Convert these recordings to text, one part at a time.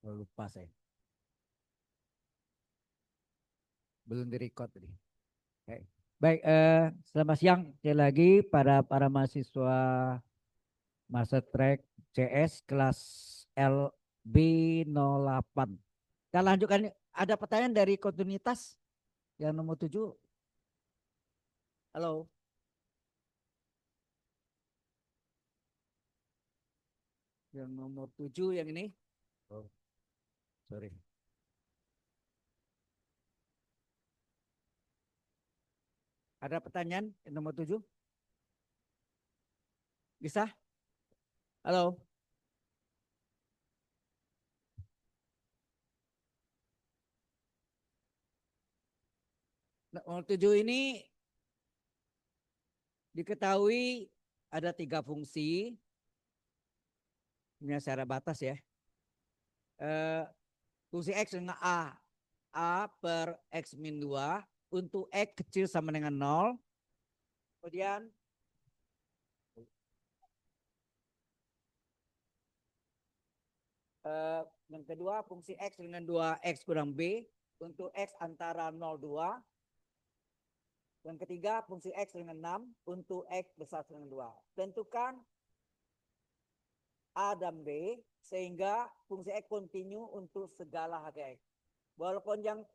Oh, lupa saya. Belum direcord tadi. Oke. Baik, selamat siang sekali lagi para mahasiswa Master Track CS kelas LB08. Kita lanjutkan. Ada pertanyaan dari kontinuitas yang nomor 7. Halo. Yang nomor 7 yang ini. Oh, sorry. Ada pertanyaan yang nomor 7? Bisa? Halo. Nomor 7 ini diketahui ada 3 fungsi. Ini secara batas ya. Eh, fungsi X dengan A per X min 2 untuk X kecil sama dengan 0. Kemudian yang kedua fungsi X dengan 2X kurang B untuk X antara 0, 2. Yang ketiga fungsi X dengan 6 untuk X besar dengan 2. Tentukan A dan B sehingga fungsi X kontinu untuk segala harga X. Walaupun yang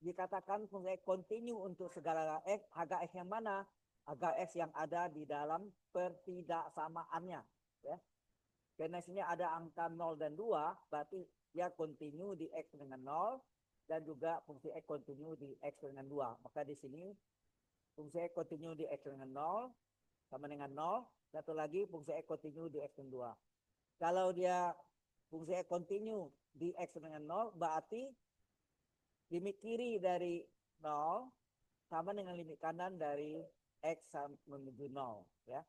dikatakan fungsi X kontinu untuk segala X, harga X yang mana? Harga X yang ada di dalam pertidaksamaannya. Ya. Karena sini ada angka 0 dan 2, berarti dia kontinu di X dengan 0 dan juga fungsi X kontinu di X dengan 2. Maka di sini fungsi X kontinu di X dengan 0 sama dengan 0. Satu lagi fungsi X kontinu di X dengan 2. Kalau dia fungsi X kontinu di X dengan 0, berarti limit kiri dari 0 sama dengan limit kanan dari X menuju 0. Ya.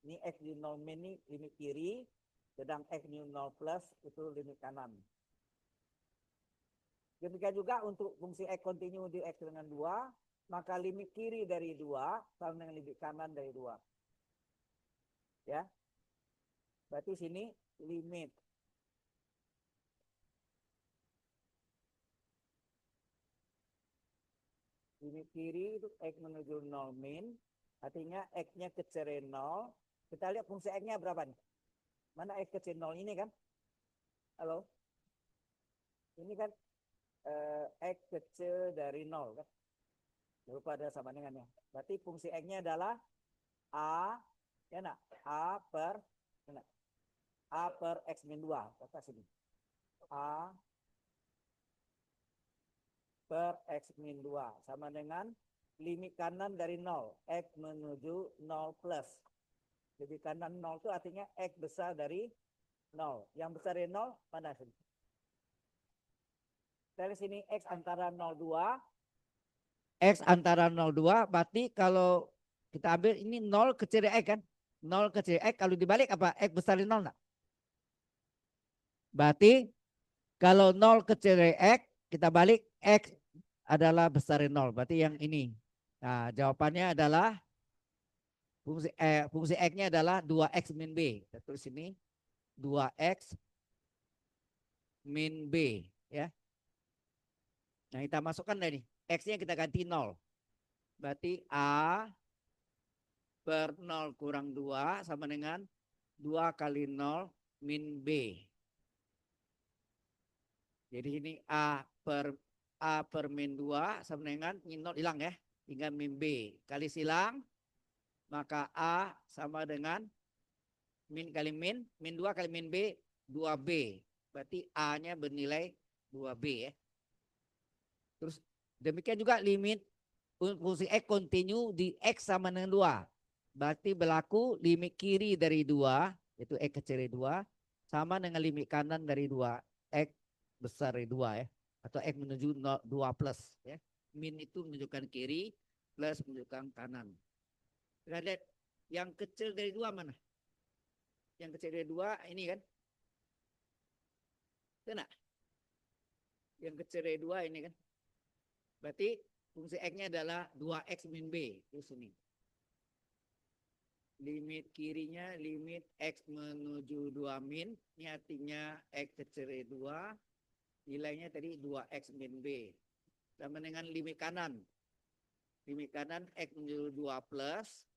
Ini X di 0 min ini limit kiri, sedang X di 0 plus itu limit kanan. Demikian juga untuk fungsi X kontinu di X dengan 2, maka limit kiri dari 2 sama dengan limit kanan dari 2. Ya. Berarti sini limit kiri itu X menuju 0 min, artinya X-nya kecil dari 0. Kita lihat fungsi X-nya berapa nih? Mana X kecil 0 ini kan? Halo? Ini kan X kecil dari 0 kan? Lupa ada sama dengannya. Berarti fungsi X-nya adalah A, ya nak? A per, ya nak? A per X min 2. Kata sini. A per X min 2. Sama dengan limit kanan dari 0. X menuju 0 plus. Limit kanan 0 itu artinya X besar dari 0. Yang besar dari 0, mana sini? Dari sini X antara 02. X antara 02, berarti kalau kita ambil ini 0 kecil dari X kan? 0 kecil X, kalau dibalik apa? X besar dari 0 enggak? Berarti kalau 0 kecil dari X, kita balik X adalah besar dari 0. Berarti yang ini. Nah, jawabannya adalah fungsi X-nya adalah 2X min B. Kita tulis ini 2X min B. Ya. Nah, kita masukkan dari X-nya kita ganti 0. Berarti A per 0 kurang 2 sama dengan 2 kali 0 min B. Jadi ini A per min 2 sama dengan min 0 hilang ya. Tinggal min B. Kali silang, maka A sama dengan min kali min 2 kali min B, 2B. Berarti A-nya bernilai 2B ya. Terus demikian juga limit fungsi X kontinu di X sama dengan 2. Berarti berlaku limit kiri dari 2, yaitu X kecil dari 2, sama dengan limit kanan dari 2, X besar dari 2 ya. Atau X menuju 2 plus ya. Min itu menunjukkan kiri, plus menunjukkan kanan. Kita lihat yang kecil dari 2 mana? Yang kecil dari 2 ini kan? Kena? Yang kecil dari 2 ini kan? Berarti fungsi X-nya adalah 2X min B. Di sini. Limit kirinya limit X menuju 2 min. Ini artinya X kecil dari 2 nilainya tadi 2x min B. Sama dengan limit kanan. Limit kanan x menuju 2 plus.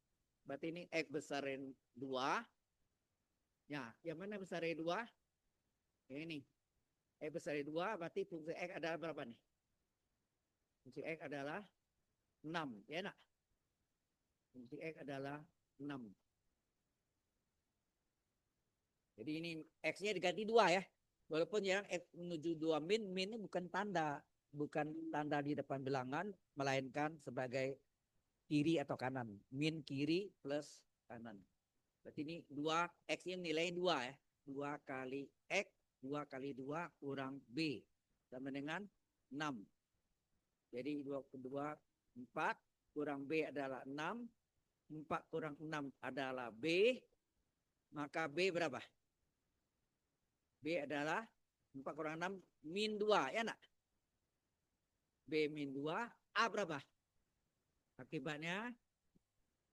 Berarti ini x besar 2. Ya, yang mana besar 2? Ini. X besar 2 berarti fungsi x adalah berapa nih? Fungsi x adalah 6. Ya nak? Fungsi x adalah 6. Jadi ini x-nya diganti 2 ya. Walaupun yang x menuju 2 min ini bukan tanda di depan bilangan, melainkan sebagai kiri atau kanan. Min kiri plus kanan. Berarti ini 2, x-nya nilai 2 ya. 2 kali x, 2 kali 2 kurang b. Sama dengan 6. Jadi 2 kedua 4, kurang b adalah 6. 4 kurang 6 adalah b. Maka b berapa? B adalah 4 kurang 6 min 2 ya nak? B min 2, A berapa? Akibatnya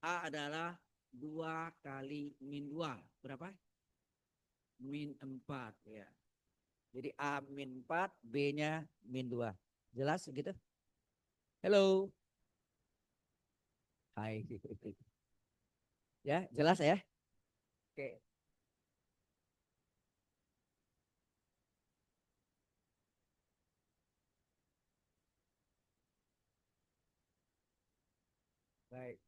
A adalah 2 kali min 2. Berapa? Min 4 ya. Jadi A min 4, B-nya min 2. Jelas gitu? Halo. Hai. Ya, jelas ya? Oke. Baik.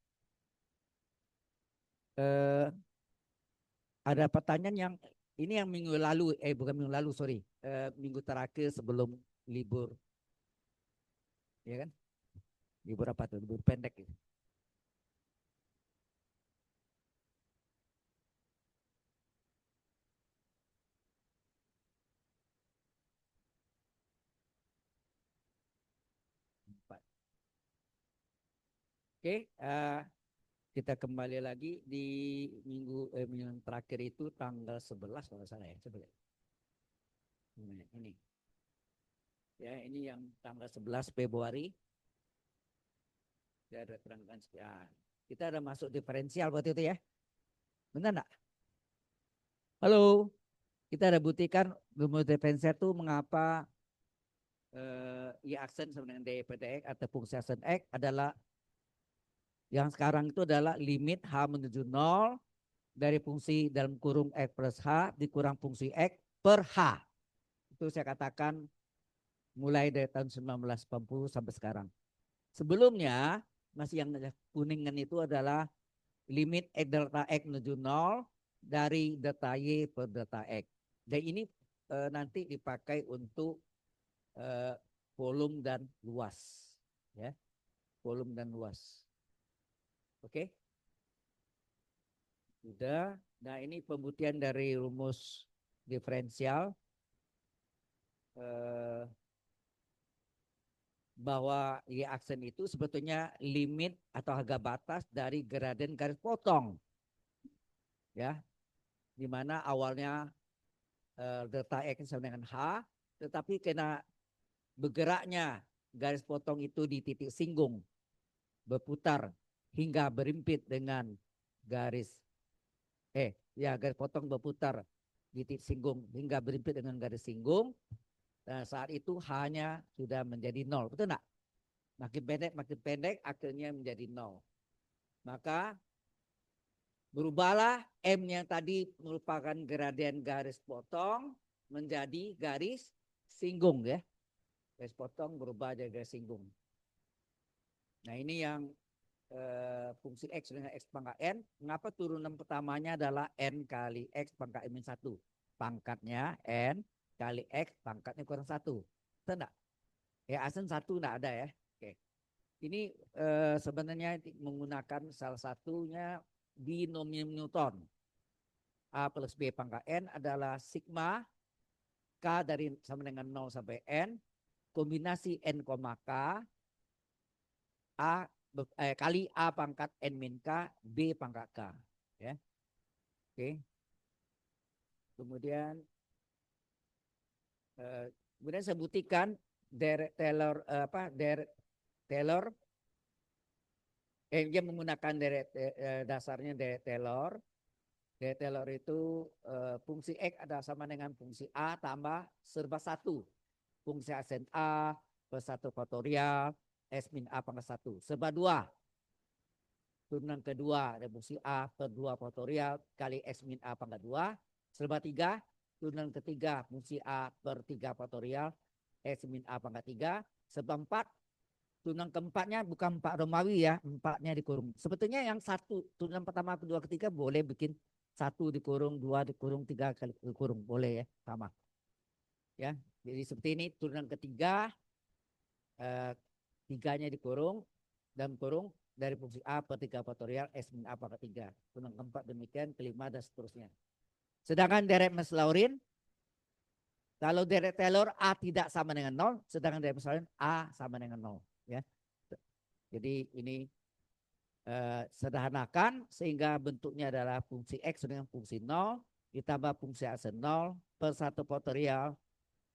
Ada pertanyaan yang ini yang minggu lalu, bukan minggu lalu, sorry, minggu terakhir sebelum libur, ya kan? Libur apa tuh? Libur pendek. Gitu. Oke, kita kembali lagi di minggu yang terakhir itu tanggal 11 kalau salah ya, 11. Ini. Ya, ini yang tanggal 11 Februari. Ya, ada terangkan sekian. Kita ada masuk diferensial waktu itu ya. Benar enggak? Halo. Kita ada buktikan rumus diferensial itu mengapa Y aksen sama dengan dy per dx atau fungsi aksen x adalah yang sekarang itu adalah limit H menuju 0 dari fungsi dalam kurung X plus H dikurang fungsi X per H. Itu saya katakan mulai dari tahun 1980 sampai sekarang. Sebelumnya masih yang kuningan itu adalah limit X delta X menuju 0 dari delta Y per delta X. Dan ini nanti dipakai untuk volume dan luas. Ya, volume dan luas. Oke. Sudah. Nah, ini pembuktian dari rumus diferensial bahwa Y aksen itu sebetulnya limit atau harga batas dari gradien garis potong. Ya. Di mana awalnya delta X sama dengan H, tetapi karena bergeraknya garis potong itu di titik singgung, berputar hingga berimpit dengan garis garis potong berputar di titik singgung hingga berimpit dengan garis singgung. Nah, saat itu H-nya sudah menjadi 0. Betul enggak? Makin pendek akhirnya menjadi 0. Maka berubahlah M yang tadi merupakan gradien garis potong menjadi garis singgung ya. Garis potong berubah jadi garis singgung. Nah, ini yang fungsi X dengan X pangkat N. Mengapa turunan pertamanya adalah N kali X pangkat N-1. Pangkatnya N kali X pangkatnya kurang 1. Betul enggak? Ya, asal 1 enggak ada ya. Oke. Ini sebenarnya menggunakan salah satunya binomial Newton. A plus B pangkat N adalah sigma K dari sama dengan 0 sampai N. Kombinasi N, K A kali A pangkat N min K B pangkat K. Ya. Oke. Kemudian saya buktikan Taylor Taylor dia menggunakan dasarnya Taylor. Taylor itu fungsi X adalah sama dengan fungsi A tambah serba 1. fungsi aksen A per 1 faktorial S min A pangkat 1. Sebab 2. Turunan kedua dari fungsi A per 2 faktorial kali X min A pangkat 2. Sebab 3. Turunan ketiga fungsi A per 3 faktorial X min A pangkat 3. Sebab 4. Turunan keempatnya bukan 4 Romawi ya. 4-nya dikurung. Sebetulnya yang satu turunan pertama, kedua, ketiga boleh bikin 1 dikurung, 2 dikurung, 3 kali dikurung. Boleh ya. Sama. Ya. Jadi seperti ini turunan ketiga. 3-nya dikurung dan kurung dari fungsi A per 3 faktorial S min A pangkat 3. Turunan keempat demikian, kelima dan seterusnya. Sedangkan deret Maclaurin, kalau deret Taylor A tidak sama dengan 0, sedangkan deret Maclaurin A sama dengan 0. Ya. Jadi ini sederhanakan sehingga bentuknya adalah fungsi X dengan fungsi 0 ditambah fungsi aksen 0 per 1 faktorial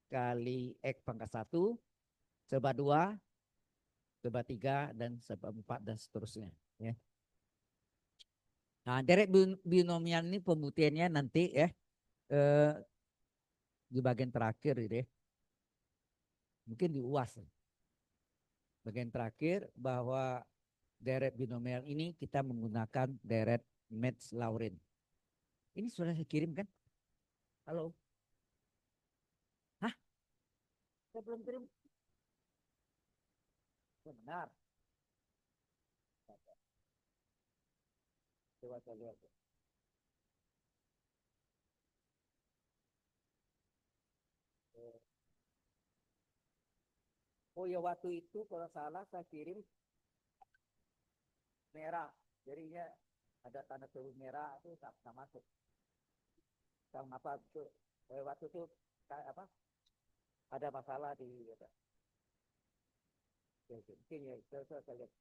kali X pangkat 1 sebab 2 sebab 3 dan sebab 4 dan seterusnya. Ya. Nah, deret binomial ini pembuktiannya nanti ya di bagian terakhir gitu ya. Mungkin di UAS. Bagian terakhir bahwa deret binomial ini kita menggunakan deret Maclaurin. Ini sudah saya kirim kan? Halo? Hah? Saya belum kirim. Benar. Coba saya lihat. Oh ya, waktu itu kalau salah saya kirim merah. Jadinya ada tanda seru merah itu tak masuk. Tahu apa itu? Waktu itu apa? Ada masalah di apa? Mungkin ya, saya lihat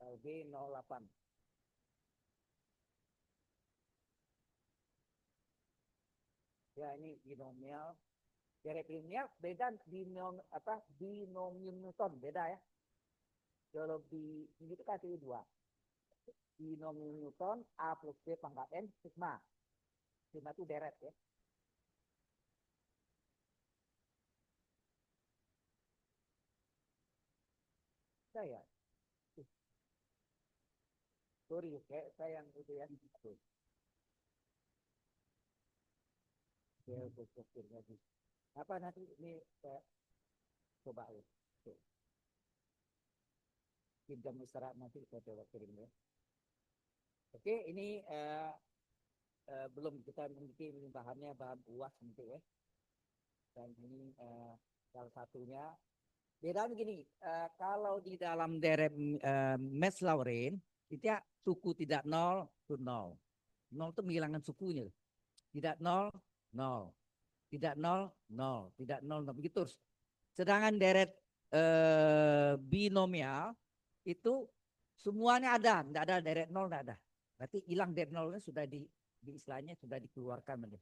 LG08. Ya ini binomial. Deret binomial beda binomial Newton beda ya. Kalau di ini itu kasih 2. Binomial Newton A plus B pangkat N sigma. Sigma itu deret ya. Saya sorry kayak saya yang itu ya. Apa nanti ini saya coba ya. Jam istirahat nanti saya coba kirim ya. Oke, ini belum kita memiliki bahannya bahan UAS nanti ya. Dan ini salah satunya. Beda begini, kalau di dalam deret Maclaurin itu ya suku tidak 0 itu 0. 0 itu menghilangkan sukunya. Tidak 0, 0. Tidak 0, 0. Tidak 0, 0. Begitu terus. Sedangkan deret binomial itu semuanya ada. Tidak ada deret 0, tidak ada. Berarti hilang deret 0-nya sudah di istilahnya sudah dikeluarkan.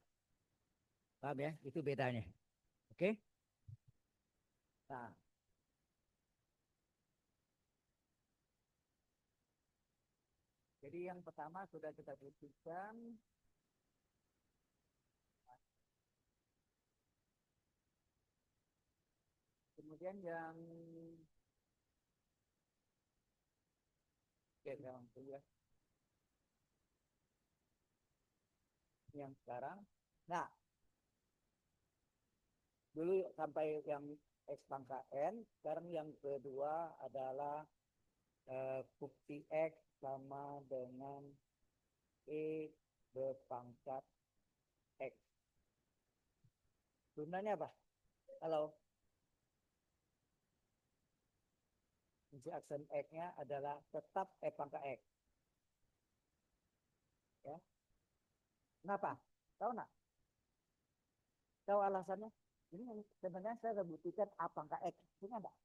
Paham ya? Itu bedanya. Oke? Nah, jadi yang pertama sudah kita buktikan. Kemudian yang ya. Yang sekarang. Nah, dulu sampai yang X pangkat N. Sekarang yang kedua adalah bukti X sama dengan E berpangkat X. Gunanya apa? Halo. Fungsi aksen X-nya adalah tetap E pangkat X. Ya. Kenapa? Tahu nggak? Tahu alasannya? Ini sebenarnya saya sudah buktikan A pangkat X. Punya nggak?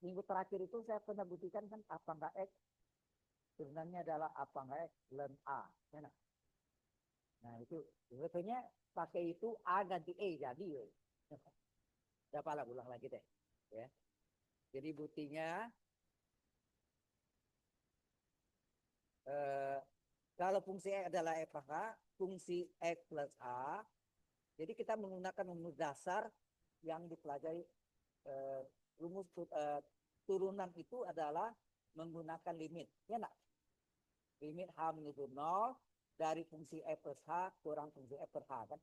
Minggu terakhir itu saya pernah buktikan kan A pangkat X sebenarnya adalah A pangkat X ln A. Ya, nah itu sebetulnya pakai itu A ganti E jadi. Siapa lah ulang lagi deh. Ya. Jadi buktinya kalau fungsi E adalah E pangkat, fungsi X plus A. Jadi kita menggunakan rumus dasar yang dipelajari rumus turunan itu adalah menggunakan limit. Ya nak? Limit H menuju 0 dari fungsi X plus H kurang fungsi X per H kan.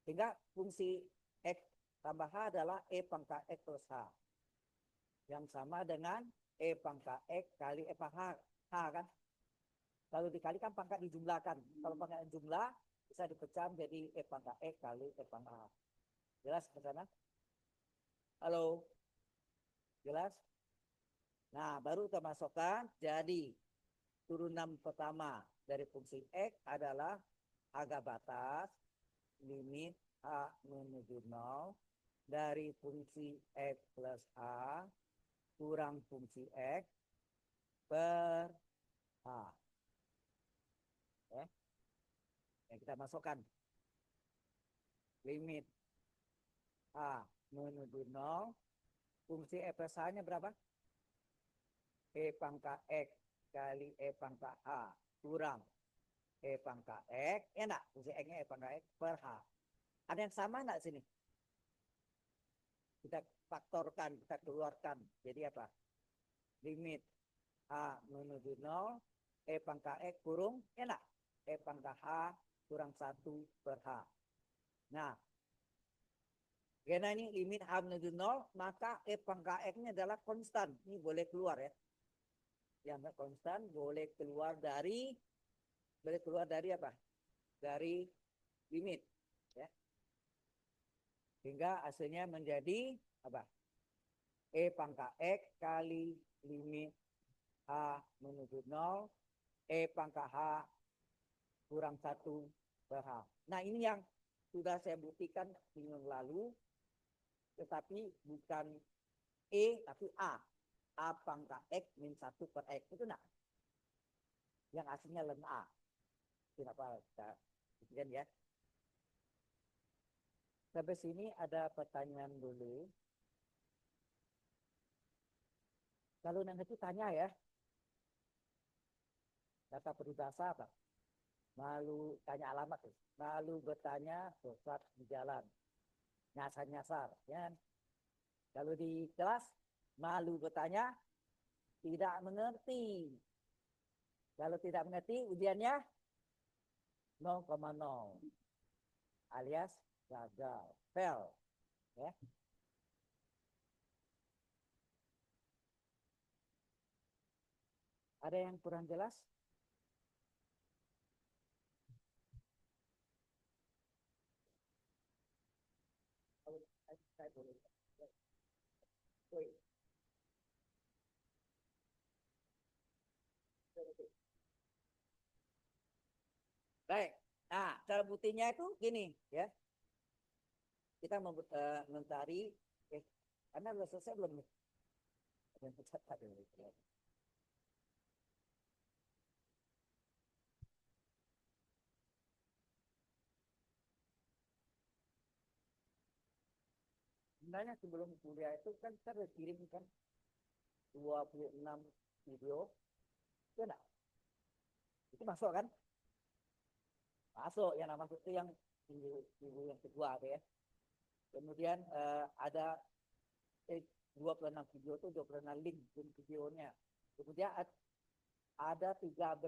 Sehingga fungsi X tambah H adalah E pangkat X plus H. Yang sama dengan E pangkat X kali E pangkat H kan. Kalau dikalikan pangkat dijumlahkan. Kalau pangkat jumlah bisa dipecah menjadi E pangkat X kali E pangkat H. Jelas ke sana? Halo? Jelas? Nah, baru kita masukkan. Jadi, turunan pertama dari fungsi X adalah harga batas limit H menuju 0 dari fungsi X plus A kurang fungsi X per H. Ya. Yang kita masukkan limit H menuju 0, fungsi X plus H-nya berapa? E pangkat X kali E pangkat H kurang E pangkat X, enak, fungsi X-nya E pangkat X per H. Ada yang sama enggak sini? Kita faktorkan, kita keluarkan. Jadi apa? Limit H menuju 0, E pangkat X kurung, enak, E pangkat H kurang 1 per H. Nah, karena ini limit H menuju 0, maka E pangkat X-nya adalah konstan. Ini boleh keluar ya. Yang konstan boleh keluar dari apa? Dari limit. Ya. Hingga hasilnya menjadi apa? E pangkat X kali limit H menuju 0, E pangkat H kurang 1 per H. Nah, ini yang sudah saya buktikan minggu lalu, tetapi bukan E, tapi A. A pangkat X min 1 per X. Itu enggak? Yang aslinya ln A. Kenapa kita buktikan ya? Sampai sini ada pertanyaan dulu. Kalau nanti tanya ya, data peribahasa apa? Malu tanya alamat, malu bertanya sesat di jalan, nyasar-nyasar. Ya. Kalau di kelas, malu bertanya tidak mengerti. Kalau tidak mengerti, ujiannya 0,0 alias gagal, fail. Ya. Ada yang kurang jelas? Saya boleh. Baik. Nah, cara buktinya itu gini ya. Kita mencari karena sudah selesai belum nih? Ada yang pecat dulu. Sebenarnya sebelum kuliah itu kan saya kirim kan 26 video. Itu enggak? Itu masuk kan? Masuk, yang masuk itu yang minggu yang kedua ya. Kemudian ada 26 video itu 26 link videonya. Kemudian ada 13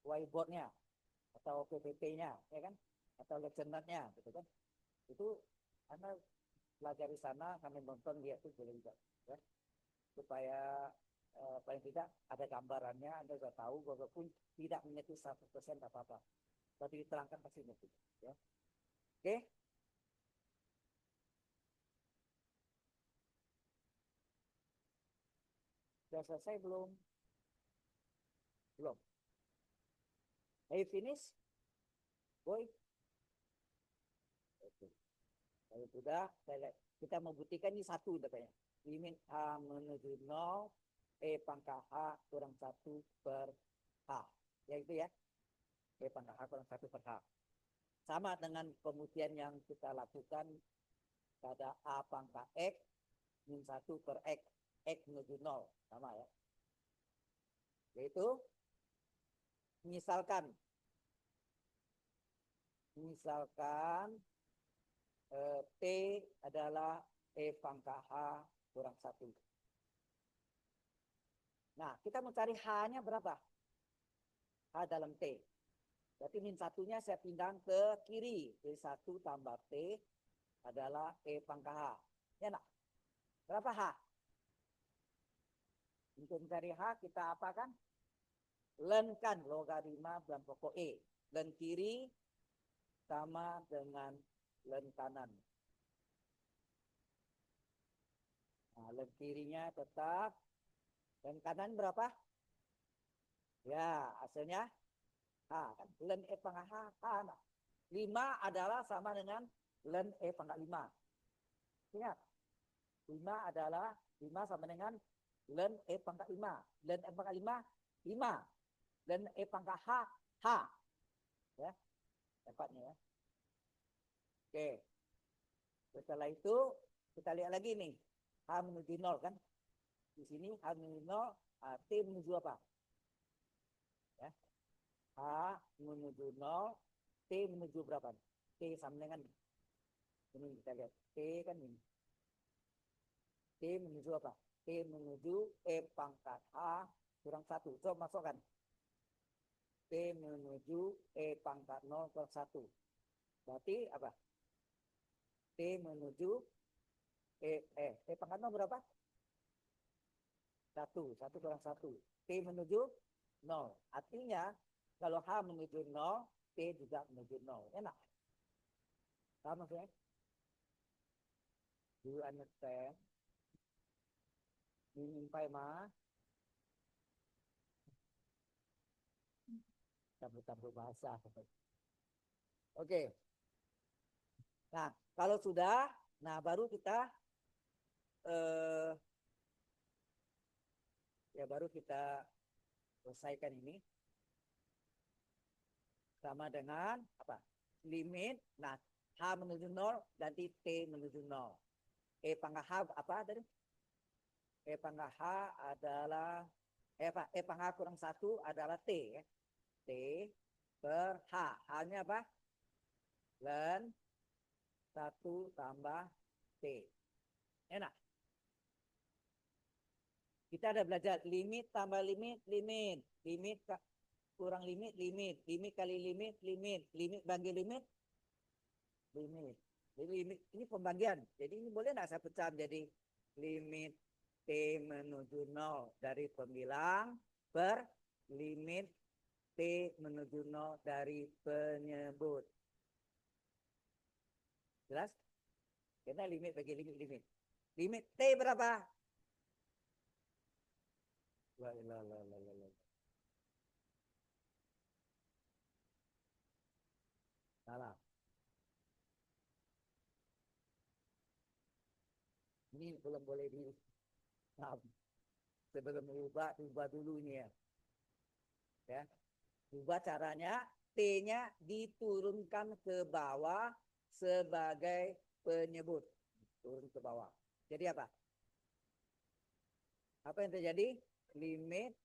whiteboardnya atau PPT-nya, ya kan? Atau lecture-nya, gitu kan? Itu Anda pelajari sana, kami nonton dia itu boleh juga, ya. Supaya paling tidak ada gambarannya, Anda sudah tahu walaupun tidak mengerti 100% apa-apa. Tapi diterangkan pasti ngerti, ya. Oke? Sudah selesai belum? Belum. Have you finish? Boy? Oke. Kalau sudah, kita membuktikan ini satu katanya. Limit H menuju 0, E pangkat H kurang 1 per H. Ya itu ya. E pangkat H kurang 1 per H. Sama dengan pembuktian yang kita lakukan pada A pangkat X min 1 per X. X menuju 0. Sama ya. Yaitu, misalkan misalkan T adalah E pangkat H kurang 1. Nah, kita mau cari H-nya berapa? H dalam T. Berarti min satunya saya pindah ke kiri. Jadi 1 tambah T adalah E pangkat H. Ya nak? Berapa H? Untuk mencari H kita apakan? Lenkan logaritma bulan pokok E. Len kiri sama dengan len kanan. Nah, len kirinya tetap. Len kanan berapa? Ya, hasilnya H. Kan? Len E pangkat H. H nah. 5 adalah sama dengan len E pangkat 5. Ingat, 5 adalah 5 sama dengan len E pangkat 5. Len E pangkat 5, 5. Len E pangkat H, H. Ya, dapatnya ya. Oke. Setelah itu, kita lihat lagi nih. H menuju 0 kan. Di sini H menuju 0, T menuju apa? Ya. H menuju 0, T menuju berapa? T sama dengan ini kita lihat. T kan ini. T menuju apa? T menuju E pangkat H kurang 1. Coba masukkan. T menuju E pangkat 0 kurang 1. Berarti apa? T menuju E pangkat 0 berapa? 1. 1 kurang 1. T menuju 0. Artinya kalau H menuju 0, T juga menuju 0. Enak? Sama maksudnya? Do you understand? Dimimpai mah campur-campur bahasa. Oke. Nah, kalau sudah, nah baru kita baru kita selesaikan ini sama dengan apa? Limit. Nah, H menuju 0 dan T menuju 0. E pangkat H apa tadi? E pangkat H adalah E pangkat kurang 1 adalah T ya. T per H. H-nya apa? Len 1 tambah T. Enak. Kita ada belajar limit tambah limit, limit. Limit kurang limit, limit. Limit kali limit, limit. Limit bagi limit, limit. Jadi limit ini pembagian. Jadi ini boleh nggak saya pecah jadi limit T menuju 0 dari pembilang per limit T menuju 0 dari penyebut. Jelas? Kita limit bagi limit, limit. Limit T berapa? Salah. Ini belum boleh di sebelum ubah dulu ini ya. Ya. Ubah caranya T-nya diturunkan ke bawah sebagai penyebut. Turun ke bawah. Jadi apa? Apa yang terjadi? Limit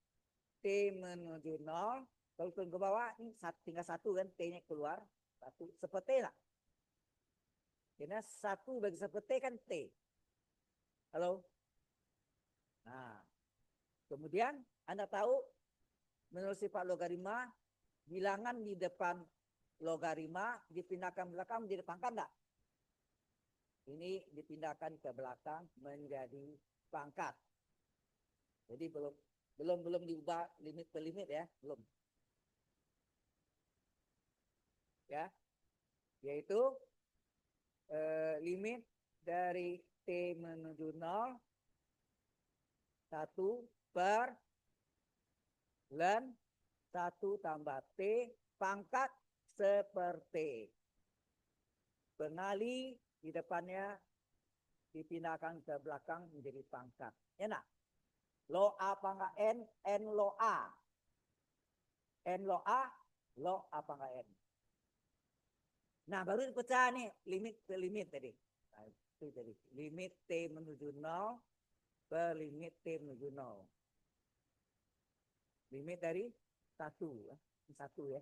T menuju 0. Kalau turun ke bawah, ini tinggal 1 kan. T-nya keluar. 1. Seperti lah. Karena 1 bagi seperti kan T. Halo? Nah, kemudian Anda tahu menurut sifat logaritma, bilangan di depan logaritma dipindahkan belakang menjadi pangkat enggak? Ini dipindahkan ke belakang menjadi pangkat. Jadi belum diubah limit per limit ya, belum. Ya. Yaitu limit dari T menuju 0 1 per len 1 tambah T pangkat seperti. Pengali di depannya dipindahkan ke belakang menjadi pangkat. Enak. Lo A pangkat N lo A. N lo A, lo A pangkat N. Nah, baru dipecah nih limit ke limit tadi. Nah, itu tadi. Limit T menuju 0 per limit T menuju 0. Limit dari 1 ya. 1 ya.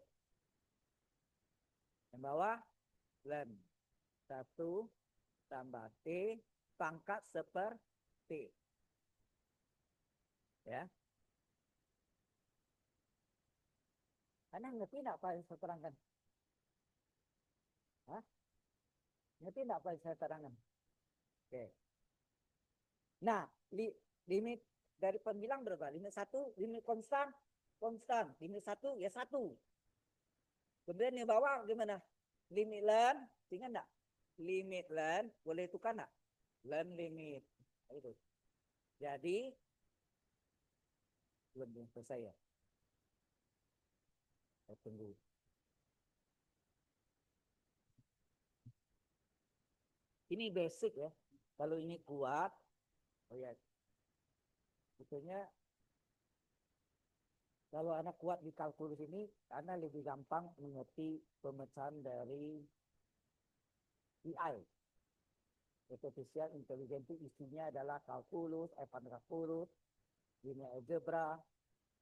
Yang bawah Len 1 tambah T pangkat seperti. Ya. Anda ngerti enggak apa yang saya terangkan? Hah? Ngerti enggak apa yang saya terangkan? Oke. Nah, limit dari pembilang berapa? Limit 1, limit konstan, konstan. Limit 1 ya 1. Kemudian di bawah gimana? Limit len, ingat enggak? Limit len, boleh tukar enggak? Len limit. Itu. Jadi, belum selesai ya. Saya tunggu. Ini basic ya. Kalau ini kuat, oh ya, sebetulnya kalau anak kuat di kalkulus ini, anak lebih gampang mengerti pemecahan dari EI. Artificial Intelligence itu isinya adalah kalkulus, advanced kalkulus, linear algebra,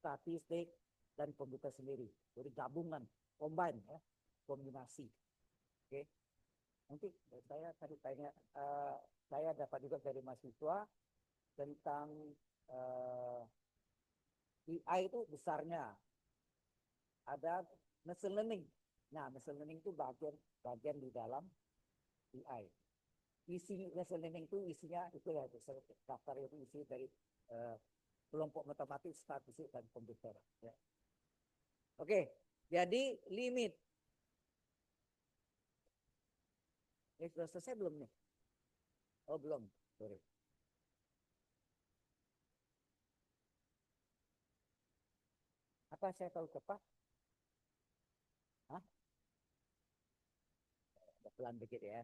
statistik, dan komputer sendiri. Jadi gabungan, combine, ya, kombinasi. Oke. Nanti saya tadi tanya, saya dapat juga dari mahasiswa tentang AI itu besarnya ada machine learning. Nah, machine learning itu bagian di dalam AI. Isi machine learning itu isinya itu ya daftar itu isi dari kelompok matematik, statistik dan komputer. Ya. Oke, jadi limit. Sudah selesai belum nih? Oh belum, sorry. Apa saya tahu cepat? Hah? Pelan dikit ya.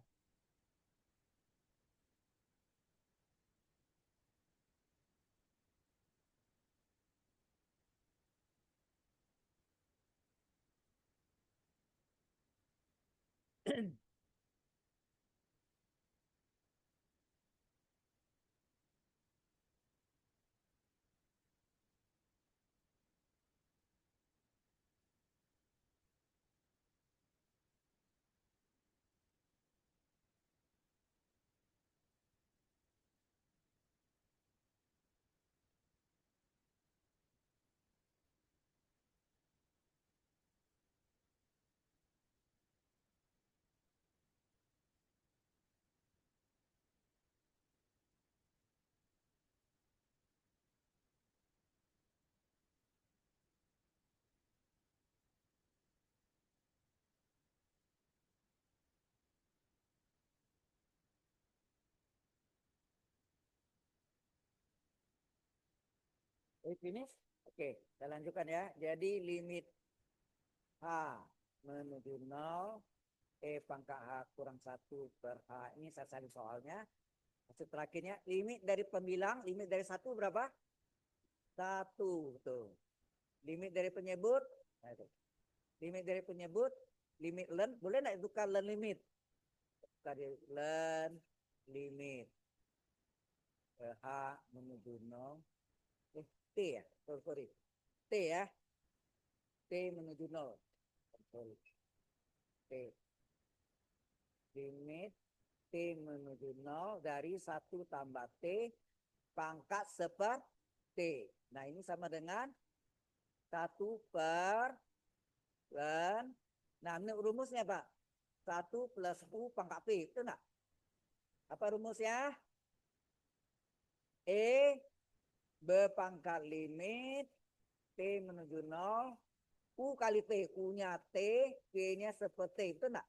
Finish? Oke, kita lanjutkan ya. Jadi limit H menuju 0, E pangkat H kurang 1 per H. Ini saya salin soalnya. Maksud terakhirnya, limit dari pembilang, limit dari 1 berapa? 1. Tuh. Limit dari penyebut, nah itu. Limit dari penyebut, limit len, boleh nggak tukar len limit? Tukar len limit. H menuju 0. T ya, sorry. T ya. T menuju 0. Sorry. T. Limit T menuju 0 dari 1 tambah T pangkat seper T. Nah ini sama dengan 1 per len. Nah ini rumusnya Pak. 1 plus U pangkat P. Itu enggak? Apa rumusnya? E berpangkat limit T menuju 0. U kali T. U-nya T. P-nya seperti itu enggak?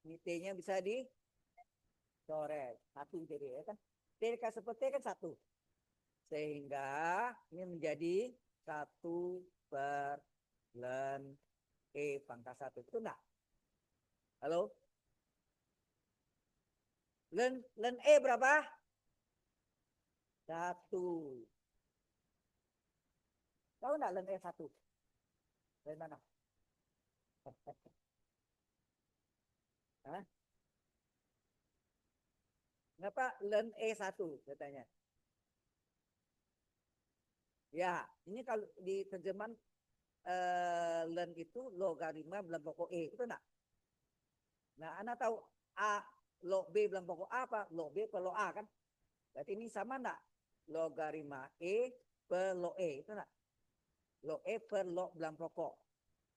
Ini T-nya bisa dicoret. 1 jadi ya kan. T seperti kan 1. Sehingga ini menjadi 1 per len E pangkat 1. Itu enggak? Halo? Len E berapa? 1. Tahu enggak len E 1? Dari mana? Hah? Kenapa len E 1 katanya? Ya, ini kalau di terjemahan len itu logaritma dalam pokok E. Itu enggak? Nah, Anda tahu A log B bilang pokok A apa? Log B per log A kan? Berarti ini sama enggak? Logarima E per log E. Itu enggak? Log E per log bilang pokok.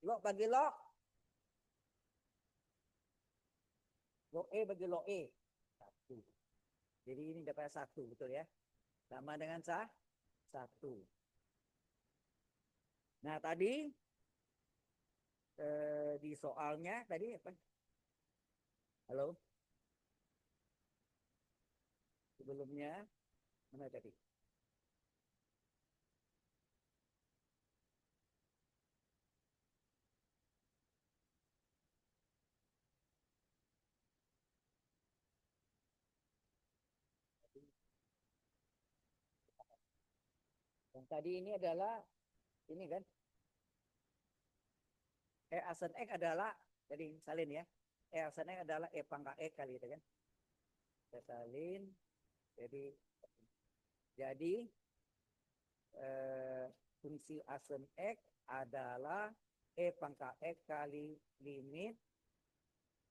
Log bagi log. Log E bagi log E. 1. Jadi ini dapat 1, betul ya? Sama dengan sah 1. Nah, tadi di soalnya tadi apa? Halo? Sebelumnya mana tadi? Yang tadi ini adalah ini kan? Asen X adalah jadi salin ya. Asen X adalah pangkat X kali itu kan? Salin. Jadi fungsi asen X adalah pangkat X kali limit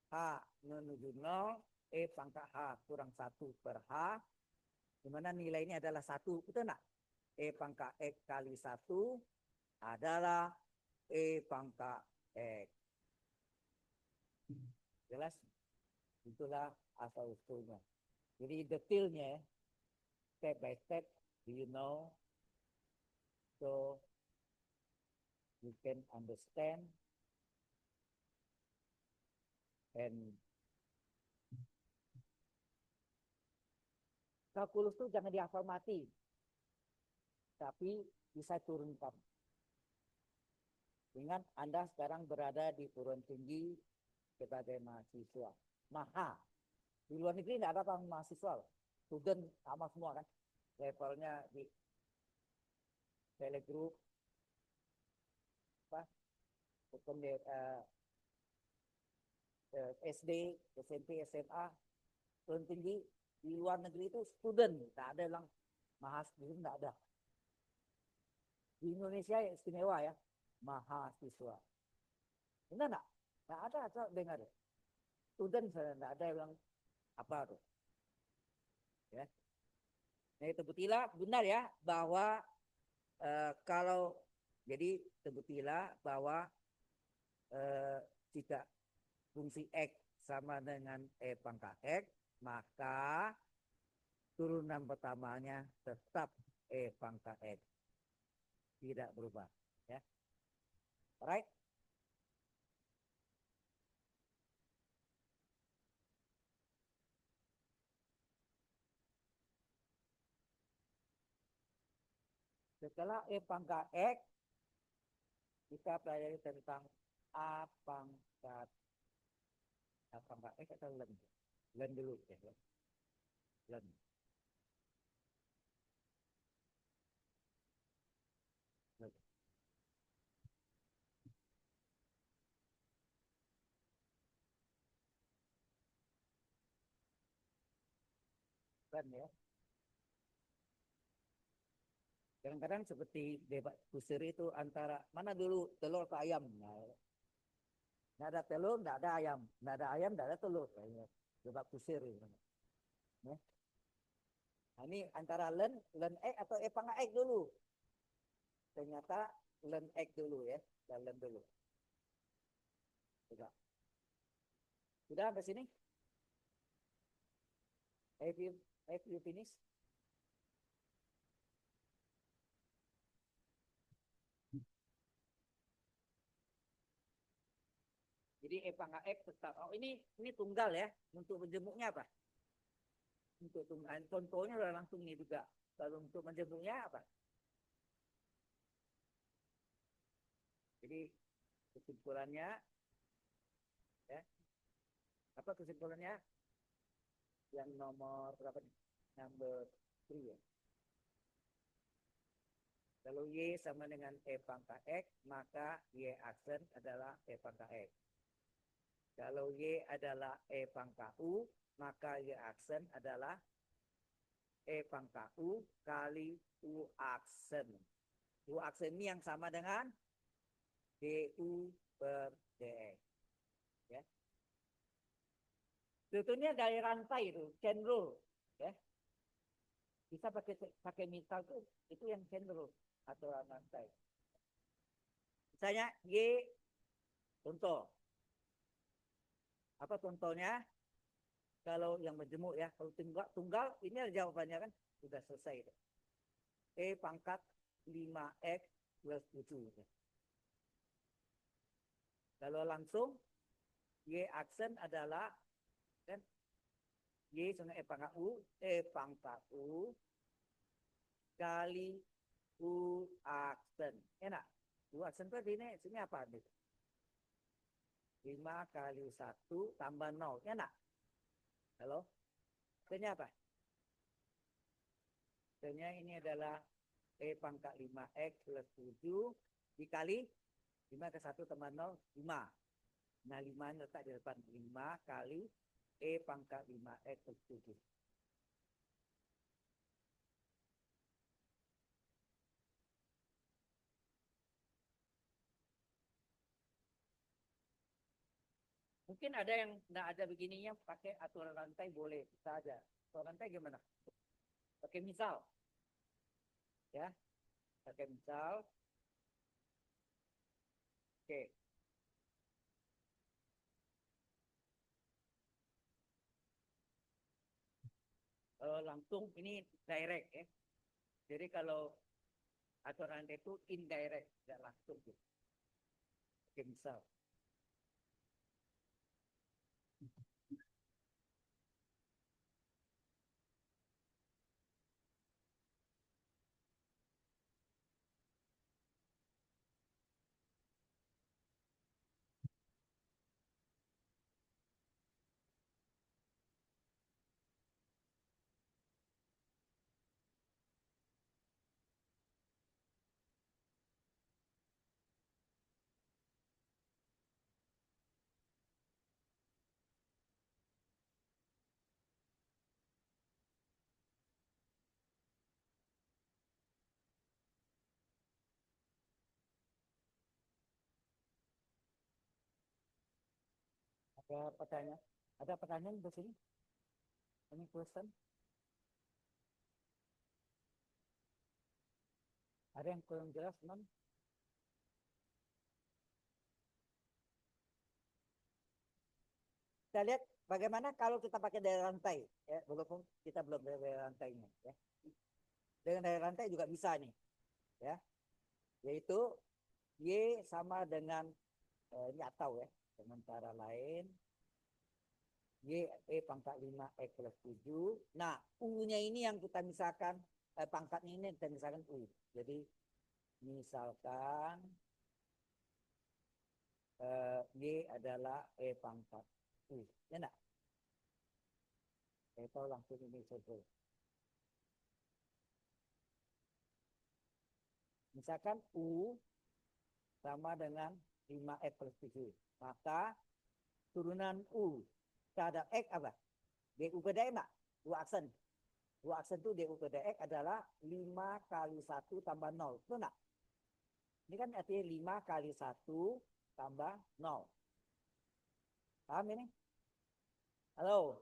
H menuju 0 pangkat H kurang 1 per H, di mana nilainya adalah 1, betul enggak? Pangkat X kali 1 adalah pangkat X. Jelas? Itulah asal usulnya. Jadi detailnya, step by step, do you know? So you can understand and kalkulus itu jangan dihafal mati, tapi bisa turunkan. Ingat, Anda sekarang berada di perguruan tinggi sebagai mahasiswa. Maha. Di luar negeri tidak ada mahasiswa. Student sama semua kan. Levelnya di telegroup, apa, SD, SMP, SMA, perguruan tinggi di luar negeri itu student. Tidak ada yang mahasiswa, tidak ada. Di Indonesia yang istimewa ya, mahasiswa. Benar enggak? Enggak ada, atau dengar ya. Student enggak ada yang apa tuh. Ya. Nah, terbuktilah benar ya bahwa kalau jadi terbuktilah bahwa jika fungsi X sama dengan pangkat X, maka turunan pertamanya tetap pangkat X. Tidak berubah. Ya. Alright? Setelah pangkat X, kita pelajari tentang A pangkat X atau len. Len dulu ya. Len. Len. Len ya. Kadang-kadang seperti debat kusir itu antara mana dulu telur atau ayam. Nah, nggak ada telur, nggak ada ayam. Nggak ada ayam, nggak ada telur. Debat kusir. Ya. Nah, ini antara len X atau pangkat X dulu. Ternyata len X dulu ya. Dan len dulu. Sudah. Sudah sampai sini? Have you finished? Jadi pangkat X tetap. Oh, ini tunggal ya. Untuk menjemuknya apa? Untuk tunggal. Contohnya udah langsung ini juga. Kalau untuk menjemuknya apa? Jadi kesimpulannya ya. Apa kesimpulannya? Yang nomor berapa nih? Number 3 ya. Kalau Y sama dengan pangkat X, maka Y aksen adalah pangkat X. Kalau Y adalah pangkat U, maka Y aksen adalah pangkat U kali U aksen. U aksen ini yang sama dengan DU per DX. Ya. Contohnya dari rantai itu, chain rule, ya. Bisa pakai misal tuh, itu yang chain rule atau rantai. Misalnya Y, contoh. Apa contohnya? Kalau yang majemuk ya, kalau tunggal ini ada jawabannya kan, sudah selesai. E pangkat 5X plus 7. Kalau langsung, Y aksen adalah kan, Y sama E pangkat U kali U aksen. Enak. U aksen itu ini apa nih? 5 kali 1 tambah 0. Enak. Halo? Hasilnya apa? Hasilnya ini adalah E pangkat 5X plus 7 dikali 5 ke 1 tambah 0, 5. Nah, 5 letak di depan. 5 kali E pangkat 5X plus 7. Mungkin ada yang nggak ada begininya, pakai aturan rantai boleh. Bisa aja. Aturan rantai gimana? Pakai misal. Ya, pakai misal. Oke. Langsung ini direct ya. Jadi kalau aturan itu indirect, tidak langsung gitu. Oke, misal. Ada pertanyaan? Ada pertanyaan di sini? Ini question? Ada yang kurang jelas, non? Kita lihat bagaimana kalau kita pakai daya rantai, ya, walaupun kita belum daya rantainya, ya. Dengan daya rantai juga bisa nih, ya, yaitu Y sama dengan ini atau ya, dengan cara lain, Y E pangkat 5 X plus 7. Nah, U-nya ini yang kita misalkan, pangkatnya ini kita misalkan U. Jadi, misalkan Y adalah E pangkat U. Ya enggak? Itu langsung ini saja. Misalkan U sama dengan 5X plus 7. Maka turunan U terhadap X apa? DU per DX enggak? U aksen. U aksen itu DU per DX adalah 5 kali 1 tambah 0. Itu enggak? Ini kan artinya 5 kali 1 tambah 0. Paham ini? Halo?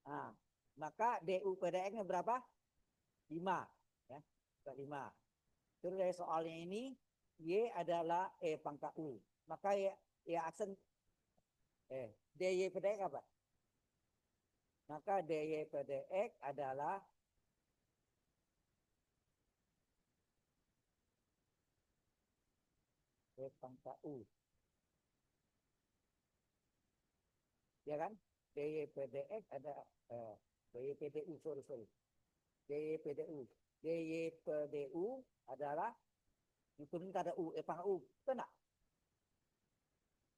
Nah, maka DU per DX-nya berapa? 5. Ya, 5. Terus dari soalnya ini, Y adalah E pangkat U. Maka ya aksen DY per DX apa? Maka DY per DX adalah E pangkat U. Ya kan? DY per DX ada DY per DU, sorry. DY per DU. DY per DU adalah itu ada U, E pangkat U. Betul enggak?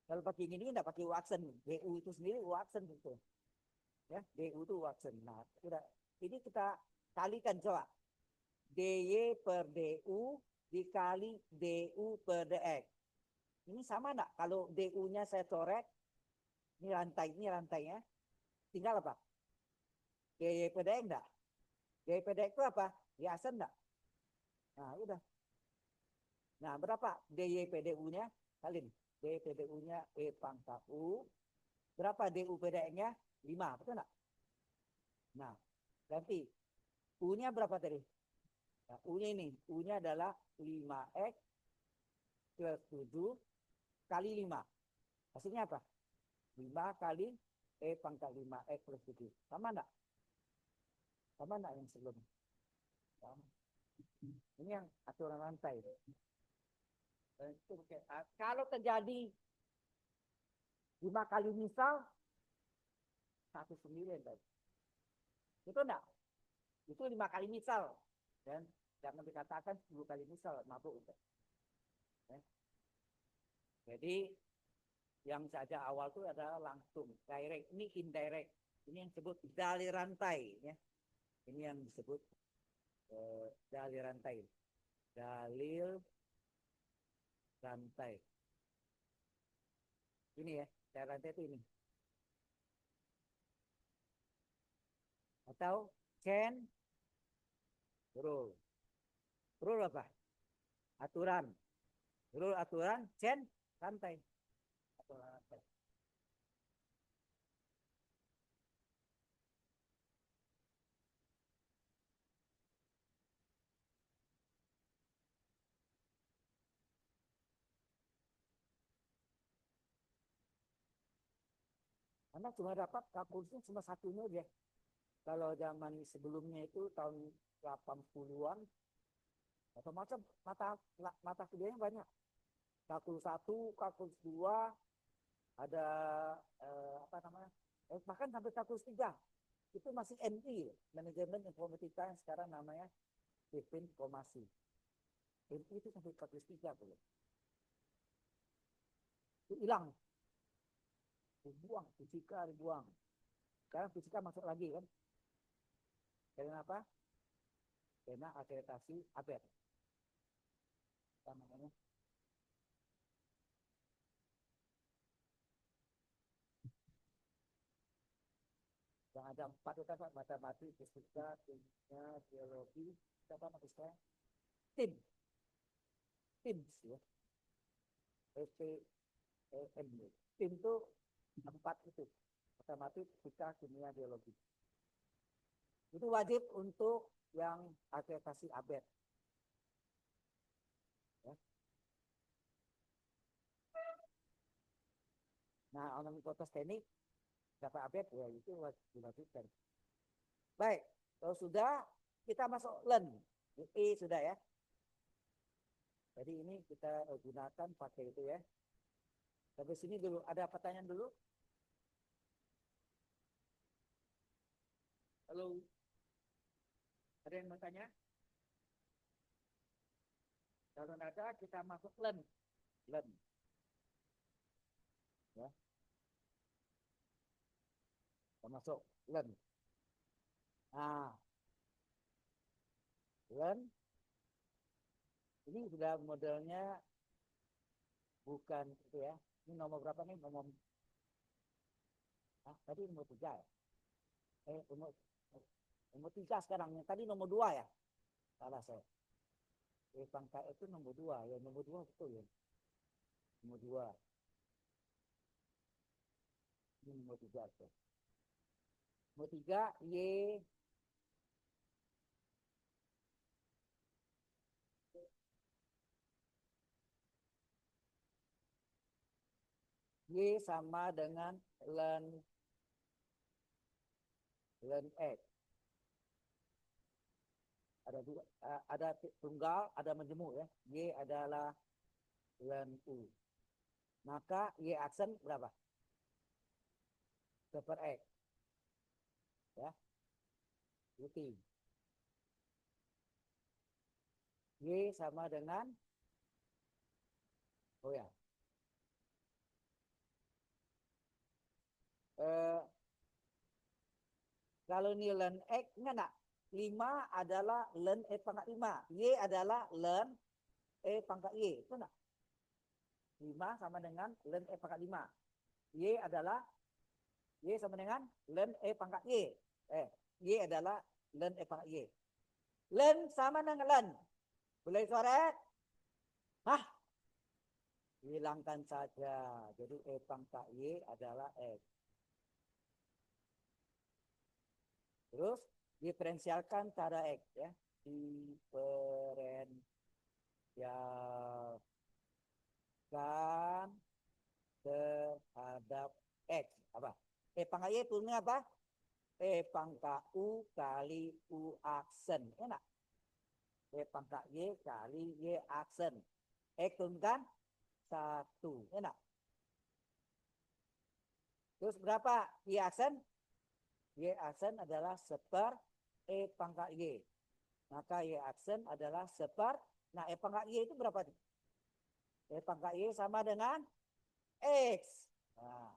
Kalau pakai ini enggak pakai U aksen. DU itu sendiri U aksen gitu. Ya, DU itu U aksen. Nah, udah. Ini kita kalikan coba. DY per DU dikali DU per DX. Ini sama enggak? Kalau DU-nya saya coret, ini rantainya. Tinggal apa? DY per DX enggak? DY per DX itu apa? Ya aksen enggak? Nah, udah. Nah, berapa DY per DU-nya? Kalian. DY per DU-nya E pangkat U Berapa DU PDX-nya? 5, betul nggak? Nah, berarti U-nya berapa tadi? Nah, U-nya ini, U-nya adalah 5X ke 7 kali 5. Hasilnya apa? 5 kali E pangkat 5X plus 7. Sama enggak? Sama enggak yang sebelumnya? Sama. Ini yang aturan rantai. Kalau terjadi 5 kali misal, 1/9 tadi. Itu enggak? Itu 5 kali misal. Dan jangan dikatakan 10 kali misal. Mabuk. Ya. Jadi yang saja awal itu adalah langsung direct, ini indirect, ini yang disebut dalih rantai, ya. Ini yang disebut dalih rantai, dalil rantai. Ini ya, dalil rantai itu ini. Atau chain rule. Rule apa? Aturan. Rule aturan, chain rantai. Aturan rantai. Karena cuma dapat kalkulusnya cuma satunya aja. Kalau zaman sebelumnya itu tahun 80-an, macam-macam mata kuliahnya banyak. Kalkulus 1, kalkulus 2, ada apa namanya? Bahkan sampai kalkulus 3. Itu masih MI, manajemen informatika yang sekarang namanya informasi. MI itu sampai kalkulus 3 boleh. Itu hilang. Dibuang, fisika dibuang. Sekarang fisika masuk lagi kan. Karena apa? Karena akreditasi ABET. Apa namanya? Yang ada 4 itu apa? Matematik, fisika, kimia, biologi, apa maksudnya? Tim. Tim ya. SPM. Tim itu 4 itu. Matematik, fisika, kimia, biologi. Itu wajib untuk yang akreditasi ABET. Ya. Nah, orang fakultas teknik dapat ABET ya itu diwajibkan. Baik, kalau sudah kita masuk LEN. E sudah ya. Jadi ini kita gunakan pakai itu ya. Sampai sini dulu. Ada pertanyaan dulu? Halo. Ada yang mau tanya? Kalau ada kita masuk LEN. LEN. Ya. Kita masuk LEN. Nah, LEN ini sudah modelnya bukan itu ya. Ini nomor berapa nih? Tadi nomor 3 ya? Nomor 3 sekarang. Tadi nomor 2 ya? Salah saya. Pangkat itu nomor 2 ya. Nomor 2 betul ya. Nomor 2. Ini nomor 3 tuh. Nomor 3 Y sama dengan ln X. Ada dua, ada tunggal, ada menjemuk ya. Y adalah ln U. Maka Y aksen berapa? Per X. Ya. Rutin. Y sama dengan oh ya. Kalau ini ln X enggak. 5 adalah ln E pangkat 5. Y adalah ln E pangkat Y. Itu enggak? 5 sama dengan ln E pangkat 5. Y adalah Y sama dengan ln E pangkat Y. Y adalah ln E pangkat Y. Ln sama dengan ln. Boleh coret? Hah? Hilangkan saja. Jadi E pangkat Y adalah X. Terus diferensialkan cara X ya. Diferensialkan terhadap X. Apa? Pangkat Y turunnya apa? Pangkat U kali U aksen. Enak. Pangkat Y kali Y aksen. X turunkan 1. Enak. Terus berapa Y aksen? Y aksen adalah seper pangkat Y. Maka Y aksen adalah seper. Nah, pangkat Y itu berapa? Pangkat Y sama dengan X. Nah,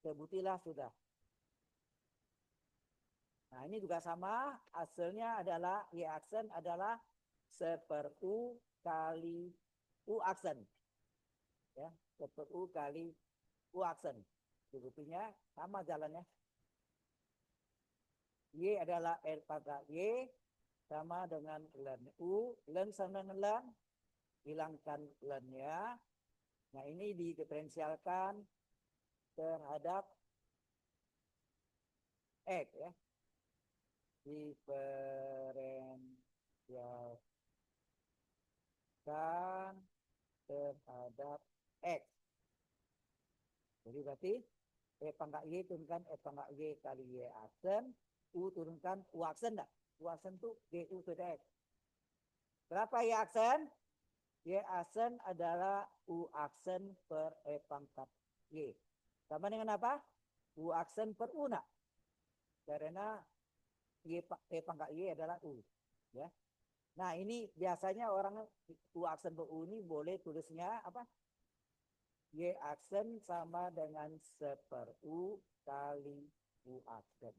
sebutilah sudah. Nah, ini juga sama. Hasilnya adalah Y aksen adalah seper U kali U aksen. Ya, seper U kali U aksen. Sebutinya sama jalannya. Y adalah L pangkat Y sama dengan len U. Len sama dengan len. Hilangkan lennya. Nah, ini didiferensialkan terhadap X ya. Diferensialkan terhadap X. Jadi berarti pangkat Y turunkan pangkat Y kali Y aksen. U turunkan U aksen enggak? U aksen itu GU sudah X. Berapa Y aksen? Y aksen adalah U aksen per pangkat Y. Sama dengan apa? U aksen per U nak. Karena Y pangkat Y adalah U. Ya. Nah, ini biasanya orang U aksen per U ini boleh tulisnya apa? Y aksen sama dengan seper U kali U aksen.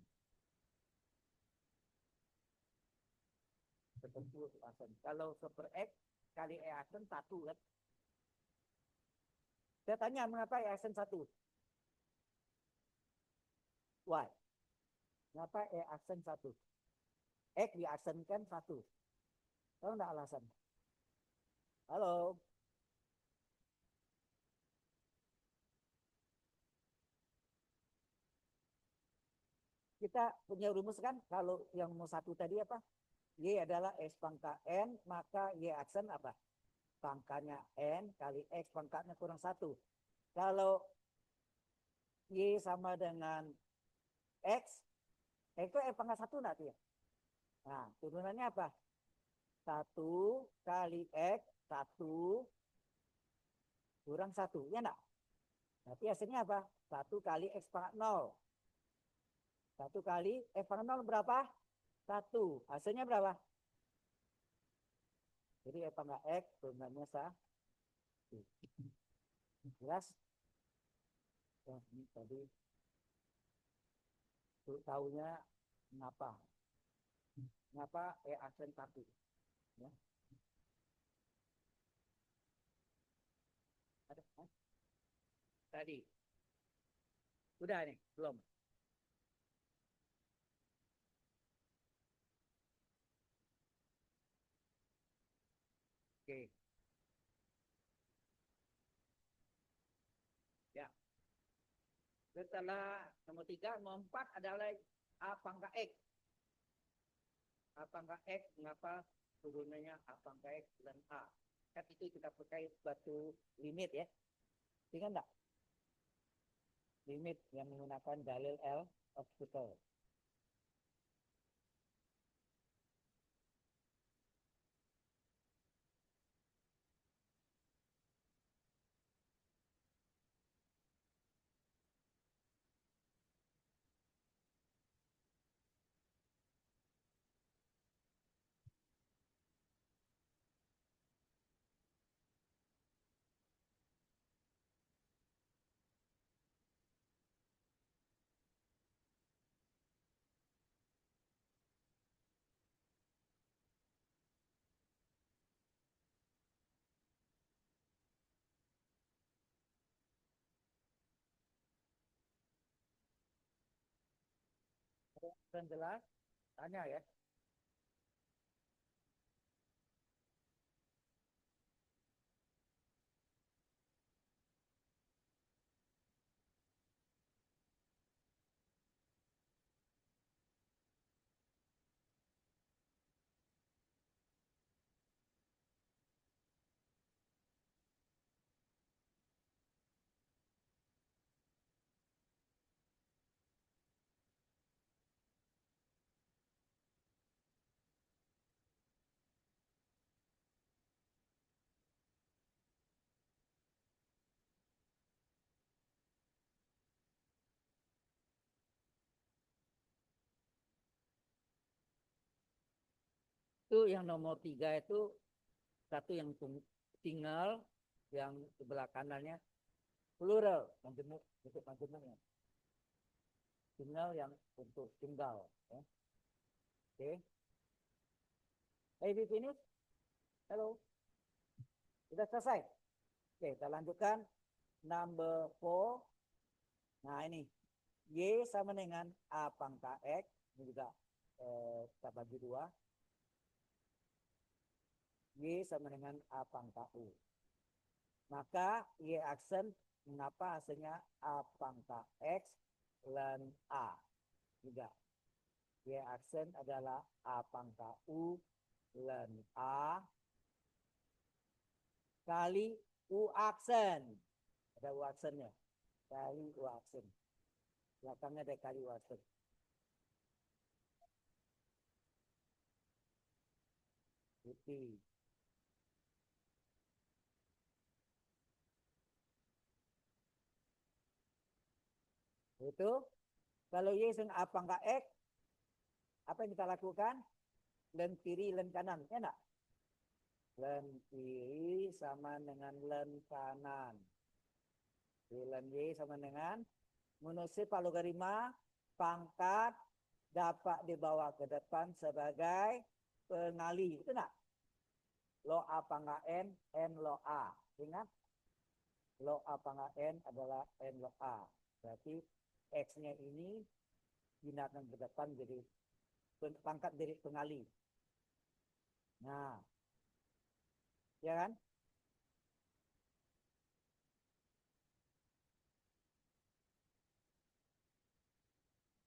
Seper U aksen. Kalau seper X kali E aksen 1 kan? Saya tanya mengapa E aksen 1? Why? Mengapa E aksen 1? X diaksenkan 1. Tahu enggak alasan? Halo? Kita punya rumus kan? Kalau yang mau 1 tadi apa? Y adalah X pangkat N, maka Y aksen apa? Pangkatnya N kali X pangkatnya kurang 1. Kalau Y sama dengan X, itu pangkat 1 nanti ya. Nah, turunannya apa? 1 kali X, 1 kurang 1. Ya enggak? Berarti hasilnya apa? 1 kali X pangkat 0. 1 kali X pangkat 0 berapa? 1. Hasilnya berapa? Jadi X pangkat X turunannya 1. Jelas? Oh, ini tadi tahunya mengapa? Mengapa aksen 1? Ya. Ada, tadi. Udah nih, belum? Oke. Ya. Setelah nomor 3, nomor 4 adalah A pangkat X. A pangkat X, mengapa turunannya A pangkat X dan A? Kan itu kita pakai batu limit ya. Ingat enggak? Limit yang menggunakan dalil L hospital. Dan jelas, tanya ya. Itu yang nomor 3 itu satu yang tinggal, yang sebelah kanannya plural, majemuk, bentuk majemuknya. Tinggal yang untuk tunggal. Ya. Oke. Hey, we finish? Halo. Sudah selesai? Oke, kita lanjutkan. Number 4. Nah, ini. Y sama dengan A pangkat X. Ini juga kita bagi 2. Y sama dengan A pangkat U. Maka Y aksen, mengapa hasilnya A pangkat X dan A. Juga. Y aksen adalah A pangkat U dan A kali U aksen. Ada U aksennya. Kali U aksen. Belakangnya ada kali U aksen. Putih. Itu. Kalau Y dengan A pangkat X, apa yang kita lakukan? Len kiri, len kanan. Ya enggak? Len kiri sama dengan len kanan. Len Y sama dengan menusuk logaritma pangkat dapat dibawa ke depan sebagai pengali. Itu enggak? Lo A pangkat N lo A. Ingat? Lo A pangkat N adalah N lo A. Berarti X-nya ini pindahkan ke depan jadi pangkat dari pengali. Nah, ya kan?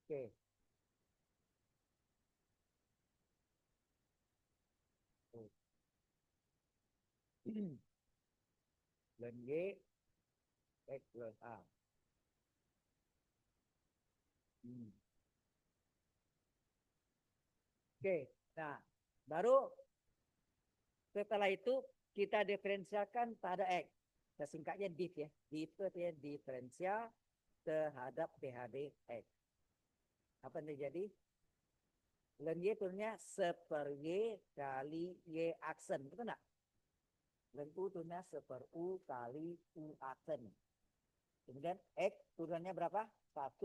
Oke. Len Y, X plus A. Oke, nah baru setelah itu kita diferensialkan pada X. Kita singkatnya div ya. Div itu artinya diferensial terhadap PHD X. Apa yang terjadi? Len Y turunnya seper Y kali Y aksen. Betul nggak? Len U turunnya seper U kali U aksen. Kemudian X turunnya berapa? 1.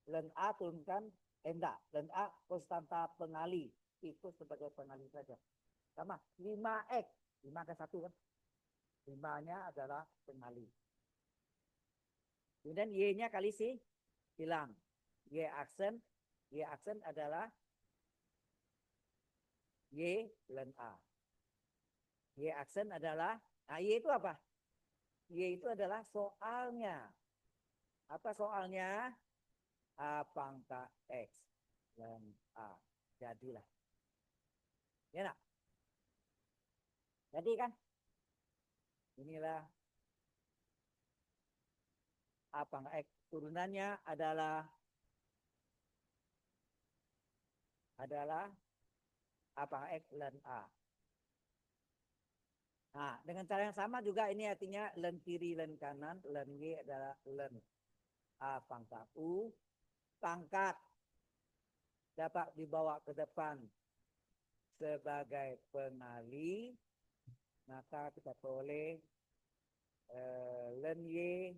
Len A turunkan enggak. Len A konstanta pengali. Itu sebagai pengali saja. Sama 5X. 5 ke 1 kan? 5-nya adalah pengali. Kemudian Y-nya kali si hilang. Y aksen. Y aksen adalah Y len A. Y aksen adalah, nah Y itu apa? Y itu adalah soalnya. Apa soalnya? A pangkat X dan A. Jadilah. Ya nak? Jadi kan? Inilah A pangkat X. Turunannya adalah A pangkat X dan A. Nah, dengan cara yang sama juga ini artinya len kiri, len kanan, len Y adalah len A pangkat U. Pangkat dapat dibawa ke depan sebagai pengali, maka kita boleh len Y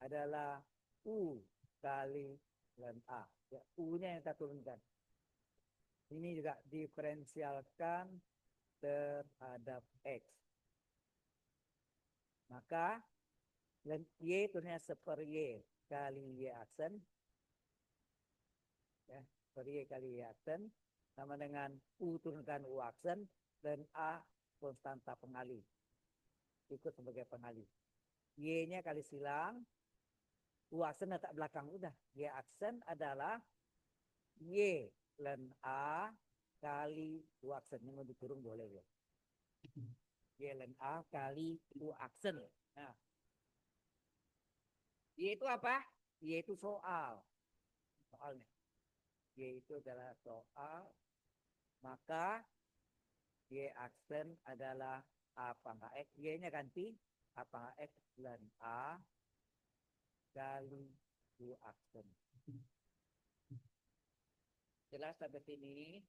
adalah U kali len A. Ya, U-nya yang kita turunkan. Ini juga diferensialkan terhadap X. Maka len Y turunnya seper Y kali Y aksen. Ya, seper Y kali Y aksen. Sama dengan U turunkan U aksen. Dan A konstanta pengali. Ikut sebagai pengali. Y-nya kali silang. U aksen letak belakang. Udah. Y aksen adalah Y len A kali U aksen. Ini mau diturun boleh ya. Y len A kali U aksen. Nah. Y itu apa? Y itu soal. Soalnya. Y itu adalah soal. Maka Y aksen adalah A pangkat X. Y-nya ganti. A pangkat X dan A kali U aksen. Jelas sampai sini?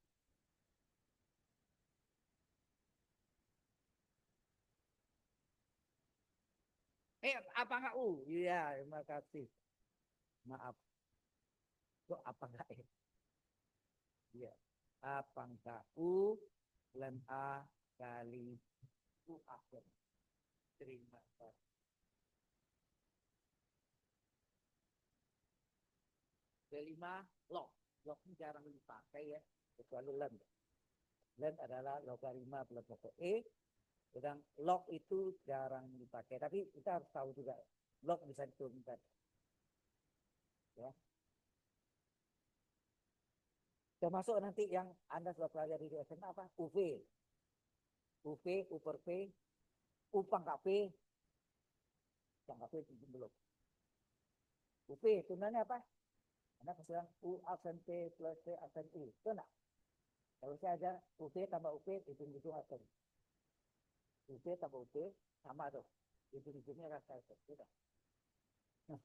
Apa enggak U? Iya, terima kasih. Maaf. Kok apa enggak E? Iya. Apa enggak U dan A kali U akhir. Terima kasih. Kelima, log. Log ini jarang dipakai ya, kecuali len. Len adalah logaritma plus pokok E. Sedang log itu jarang dipakai. Tapi kita harus tahu juga log bisa diturunkan. Ya. Termasuk nanti yang Anda sudah pelajari di SMA apa? UV. UV, U per P, U pangkat P, pangkat P itu belum. UV turunannya apa? Anda kasihan U aksen P plus P aksen U. Itu enggak? Kalau saya ada UV tambah UV, itu aksen. UV tambah UV, sama tuh. Itu-itunya rasa itu. Sudah. Nah,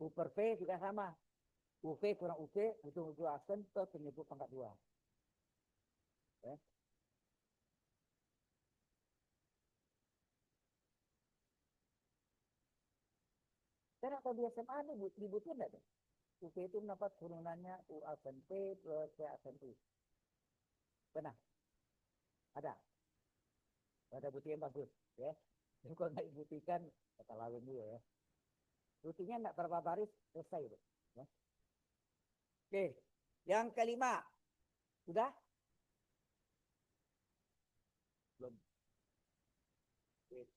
U per P juga sama. UV kurang UV, ujung-ujung aksen ke penyebut pangkat 2. Ya. Dan atau di SMA ini dibutuhin enggak tuh? UV itu mendapat turunannya U aksen P plus P aksen U. Benar? Ada? Ada bukti yang bagus. Ya. Jadi kalau nggak dibuktikan, kata lalu dulu ya. Buktinya nggak berapa baris, selesai. Ya. Oke, yang kelima. Sudah? Belum. Oke.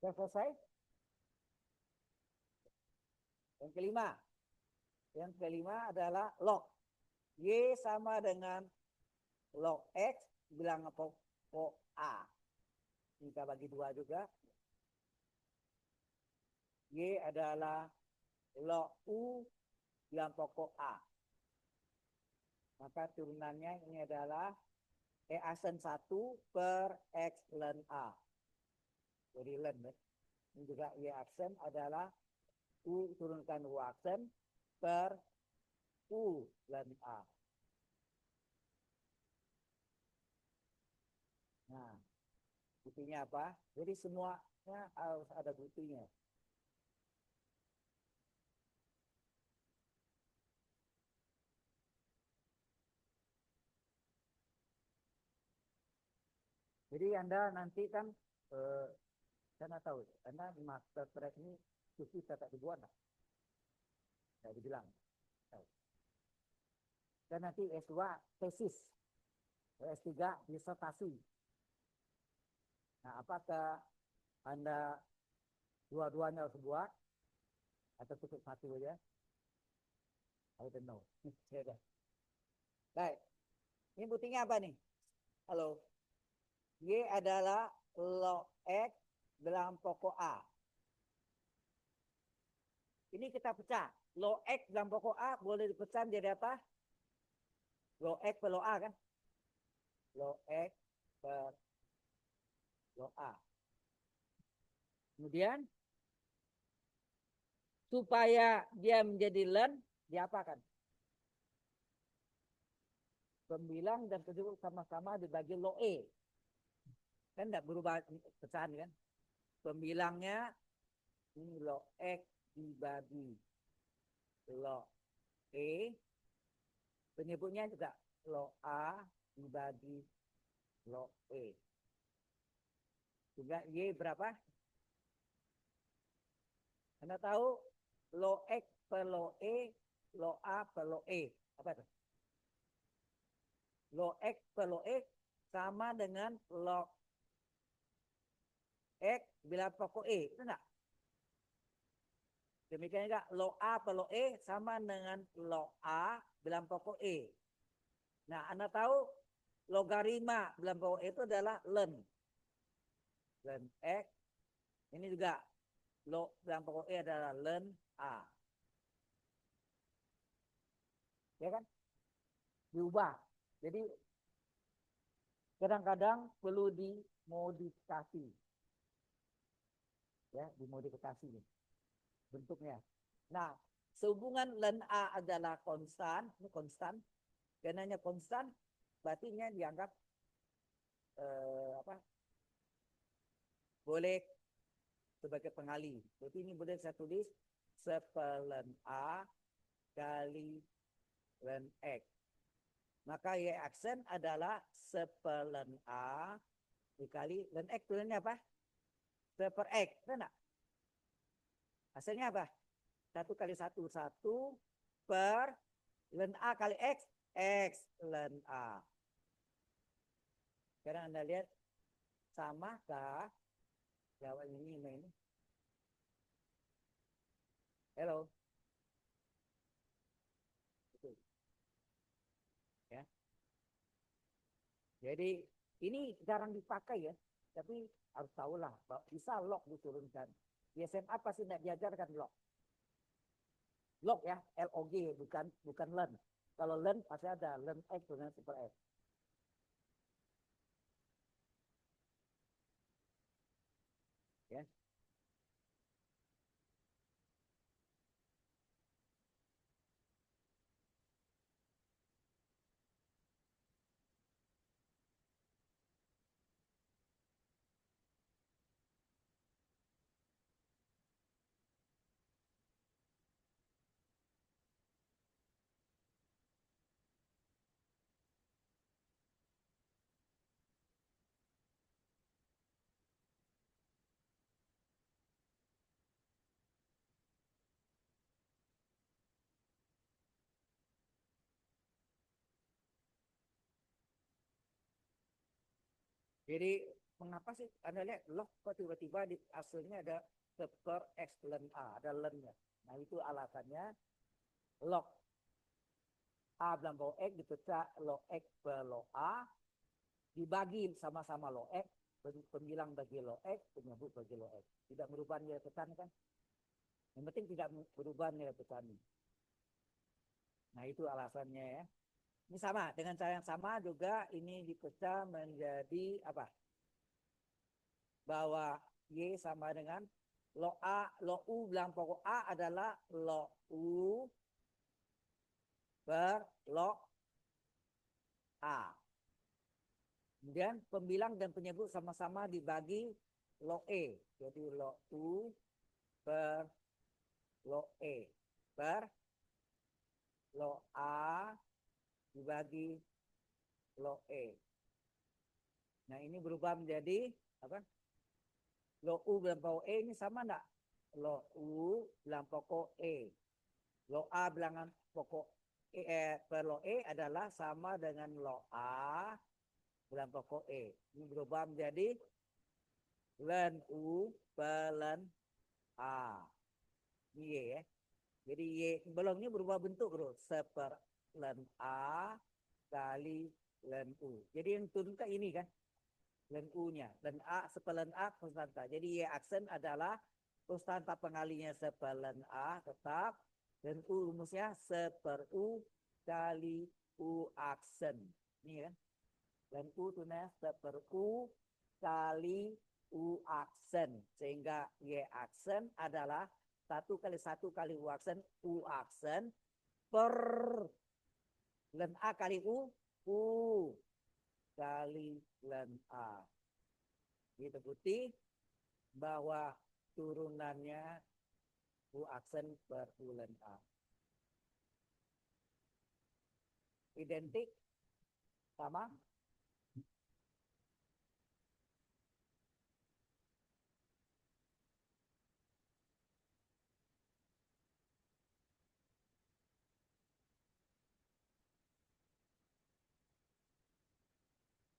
Sudah selesai? Yang kelima. Yang kelima adalah log. Y sama dengan log X bilang pokok A. Kita bagi dua juga. Y adalah log U bilang pokok A. Maka turunannya ini adalah E aksen 1 per X ln A. Jadi ln ya. Ini juga Y aksen adalah U turunkan U aksen per U ln A. Nah, buktinya apa? Jadi semuanya harus ada buktinya. Jadi Anda nanti kan saya tahu, Anda master track ini khusus tak dibuat lah. Saya dibilang. Dan nanti S2 tesis, S3 disertasi. Nah, apakah Anda dua-duanya harus buat atau cukup satu aja? I don't know. Baik. Ini buktinya apa nih? Halo. Y adalah log X dalam pokok A. Ini kita pecah. Log X dalam pokok A boleh dipecah menjadi apa? Log X per log A kan? Log X per log A. Kemudian supaya dia menjadi len, diapakan? Pembilang dan penyebut sama-sama dibagi log E. Kan tidak berubah pecahan kan? Pembilangnya ini log X dibagi log E. Penyebutnya juga log A dibagi log E. Juga Y berapa? Anda tahu log X per log E, log A per log E. Apa itu? Log X per log E sama dengan log X bila pokok E. Itu enggak? Demikian juga log A per log E sama dengan log A bilang pokok E. Nah, Anda tahu logaritma dalam pokok E itu adalah ln. Ln X. Ini juga dalam pokok E adalah ln A. Ya kan? Diubah. Jadi kadang-kadang perlu dimodifikasi. Ya, dimodifikasi bentuknya. Nah, sehubungan ln A adalah konstan, ini konstan. Karenanya konstan, berarti ini dianggap boleh sebagai pengali. Jadi ini boleh saya tulis sepelen A kali ln X. Maka Y aksen adalah sepelen A dikali ln X. Tulisnya apa? Seper X. Benar? Hasilnya apa? 1 kali 1, 1 per ln A kali X. X ln A. Sekarang Anda lihat samakah jawaban ini? Hello. Ya. Jadi ini jarang dipakai ya, tapi harus tahulah bisa log diturunkan. Di SMA pasti tidak diajarkan log. Log ya, LOG bukan len. Kalau len pasti ada len X dengan super X. Ya. Jadi mengapa sih Anda lihat log kok tiba-tiba di hasilnya ada super X len A, ada lennya. Nah itu alasannya log A dalam bawah X dipecah log X per log A dibagi sama-sama log X, pembilang bagi log X, penyebut bagi log X. Tidak merubah nilai pecahan kan? Yang penting tidak berubah nilai pecahan. Nah itu alasannya ya. Ini sama dengan cara yang sama juga ini dipecah menjadi apa? Bahwa Y sama dengan log A, log U bilang pokok A adalah log U per log A. Kemudian pembilang dan penyebut sama-sama dibagi log E. Jadi log U per log E per log A dibagi log E. Nah ini berubah menjadi apa? Log U bilang pokok E ini sama enggak? Log U bilang pokok E. Log A bilangan pokok E per log E adalah sama dengan log A bilang pokok E. Ini berubah menjadi ln U per ln A. Ini Y ya. Jadi Y belumnya berubah bentuk bro. Seper ln A kali ln U. Jadi yang turunkan ini kan. Ln U-nya. Ln A seper ln A konstanta. Jadi Y aksen adalah konstanta pengalinya seper ln A tetap. Dan U rumusnya seper U kali U aksen. Ini kan. Dan U tunas seper U kali U aksen. Sehingga Y aksen adalah 1 kali 1 kali U aksen per ln A kali U kali ln A. Kita bukti bahwa turunannya U aksen per U ln A. Identik sama.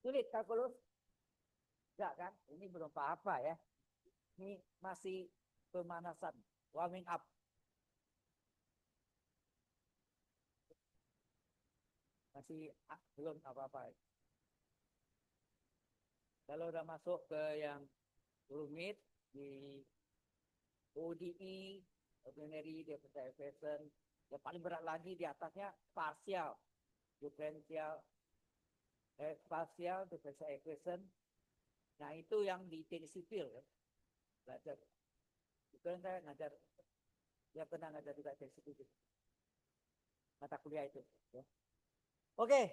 Sulit kalkulus? Enggak kan? Ini belum apa-apa ya. Ini masih pemanasan, warming up. Masih belum apa-apa. Kalau udah masuk ke yang rumit di ODE, ordinary differential equation, yang paling berat lagi di atasnya partial differential partial differential equation. Nah itu yang di teknik sipil ya, belajar. Itu yang saya ngajar, dia pernah ngajar juga teknik sipil mata kuliah itu. Ya. Oke,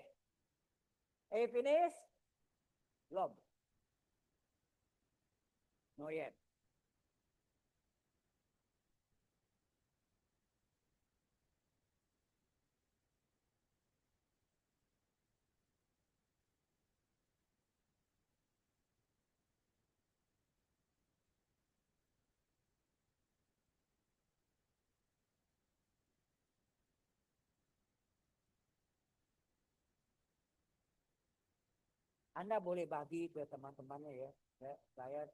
finish? Belum? No yet. Anda boleh bagi ke teman-temannya ya. Saya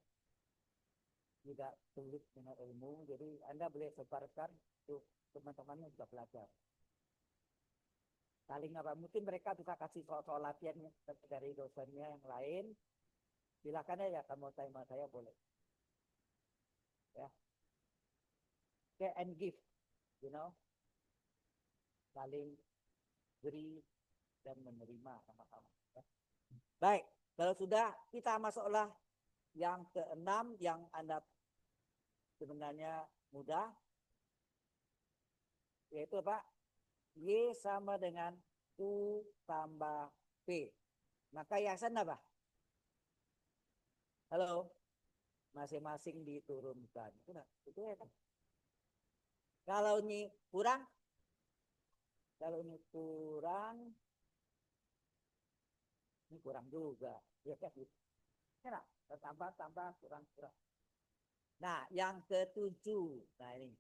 tidak sulit dengan ilmu, jadi Anda boleh sebarkan untuk teman-temannya juga belajar. Saling apa? Mungkin mereka bisa kasih soal-soal latihan dari dosennya yang lain. Silakan ya, kamu tanya saya boleh. Ya, share and give, you know, saling beri dan menerima sama-sama. Ya. Baik, kalau sudah kita masuklah yang keenam yang Anda sebenarnya mudah, yaitu apa? Y sama dengan U tambah P. Maka yayasan apa? Halo, masing-masing diturunkan. Itu ya kan? Kalau ini kurang, ini kurang juga. Ya kan? Enak, tambah, kurang. Nah, yang ketujuh. Nah ini.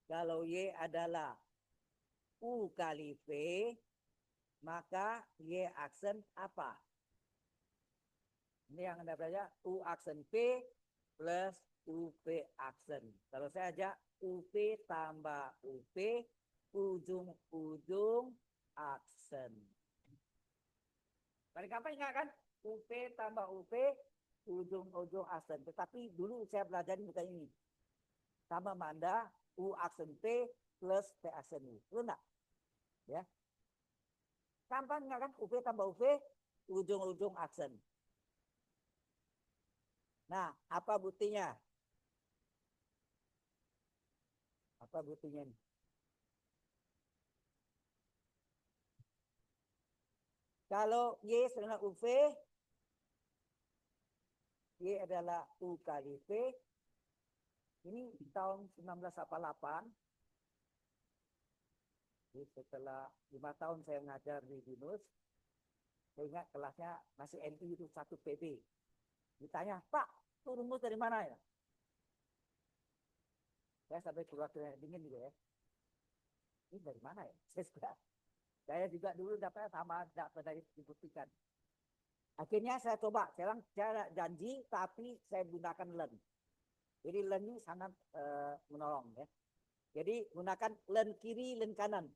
Kalau Y adalah U kali V, maka Y aksen apa? Ini yang Anda belajar, U aksen P plus UP aksen. Kalau saya ajak UP tambah UP, ujung-ujung aksen. Paling gampang ingat kan? UP tambah UP, ujung-ujung aksen. Tetapi dulu saya belajar bukan ini. Sama Manda, U aksen P plus P aksen U. Betul enggak? Ya. Gampang enggak kan? UP tambah UP, ujung-ujung aksen. Nah, apa buktinya? Apa buktinya nih? Kalau Y dengan UV, Y adalah U kali V. Ini tahun 1988. Jadi setelah 5 tahun saya mengajar di BINUS, saya ingat kelasnya masih NI itu 1 PB. Ditanya, Pak, itu rumus dari mana ya? Saya sampai keluar dingin gitu ya. Ini dari mana ya? Saya juga dulu dapatnya sama, tidak pernah dibuktikan. Akhirnya saya coba, saya janji, tapi saya gunakan LEN. Jadi LEN ini sangat menolong ya. Jadi gunakan LEN kiri, LEN kanan.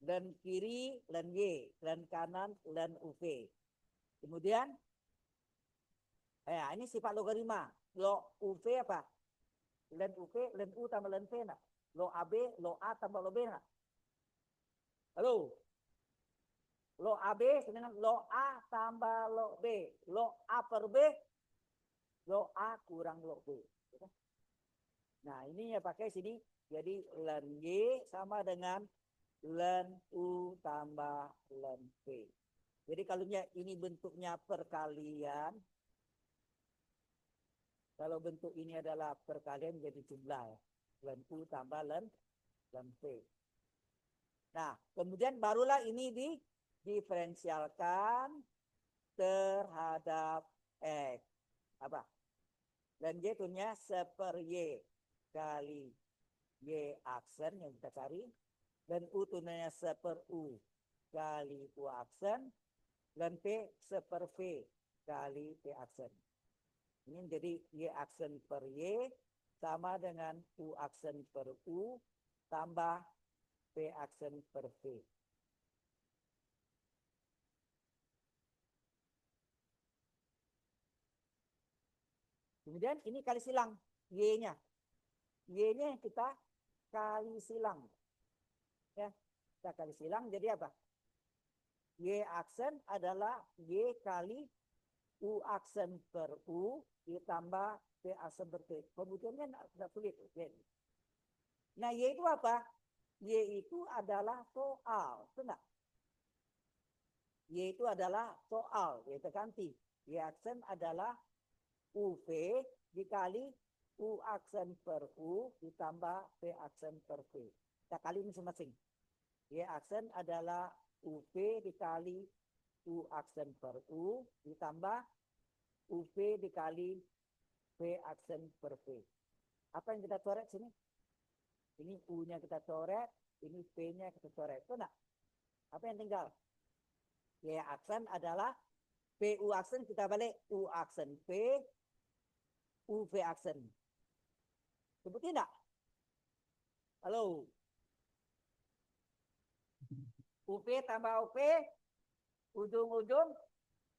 LEN kiri, LEN Y, LEN kanan, LEN UV. Kemudian, ini sifat logaritma. Log UV apa? LEN UV, LEN U tambah LEN V. Nah. Log AB, log A tambah log B. Nah. Halo? Log AB dengan log A tambah log B. Log A per B, log A kurang log B. Nah, ini ya pakai sini. Jadi len Y sama dengan len U tambah len V. Jadi kalau ini bentuknya perkalian, kalau bentuk ini adalah perkalian jadi jumlah ya. Len U tambah len V. Nah, kemudian barulah ini diferensialkan terhadap X. Apa? Dan Y itunya seper Y kali Y aksen yang kita cari. Dan U tunanya seper U kali U aksen. Dan P seper V kali P aksen. Ini menjadi Y aksen per Y sama dengan U aksen per U tambah P aksen per V. Kemudian ini kali silang Y-nya. Y-nya kita kali silang. Ya, kita kali silang jadi apa? Y aksen adalah Y kali U aksen per U ditambah P aksen per P. Pembuktiannya tidak sulit. Nah, Y itu apa? Y itu adalah soal. Benar. Y itu adalah soal. Y ganti. Y aksen adalah UV dikali U aksen per U ditambah P aksen per P. Kita kali masing-masing. Y aksen adalah UV dikali U aksen per U ditambah UV dikali P aksen per P. Apa yang kita coret sini? Ini U-nya kita coret, ini P-nya kita coret. Benar? Apa yang tinggal? Y aksen adalah PU aksen kita balik U aksen P, UV aksen. Sebutin enggak? Halo. UV tambah UV,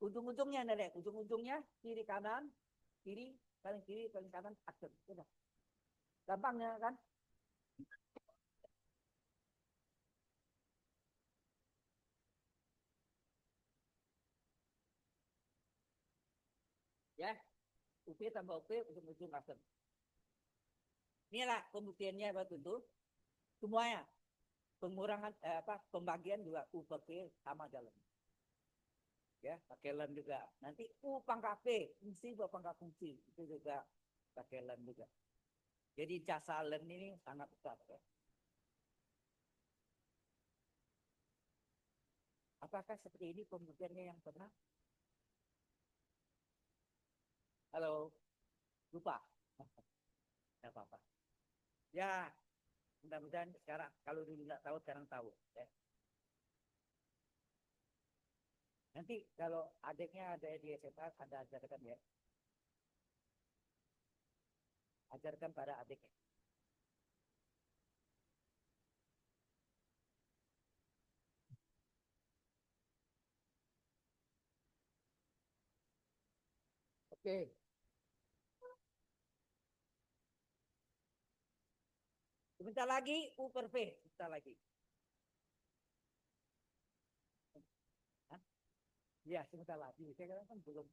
ujung-ujungnya nih, ujung-ujungnya kiri kanan, paling kiri, paling kanan aksen. Sudah. Gampangnya kan? Ya, UV tambah UV, ujung-ujung aksen. Inilah pembuktiannya Bapak itu. Semuanya. Pengurangan pembagian juga U per P sama jalan. Ya, pakai len juga. Nanti U pangkat P, fungsi buat pangkat fungsi itu juga pakai len juga. Jadi jasa len ini sangat besar. Ya. Apakah seperti ini pembuktiannya yang pernah? Halo, lupa. Tidak apa-apa. Ya, mudah-mudahan sekarang kalau dulu nggak tahu sekarang tahu. Ya. Nanti kalau adiknya ada di SMA, Anda ajarkan ya. Ajarkan pada adiknya. Oke. Sebentar lagi U per V. Sebentar lagi. Hah? Ya, sebentar lagi. Saya kan belum.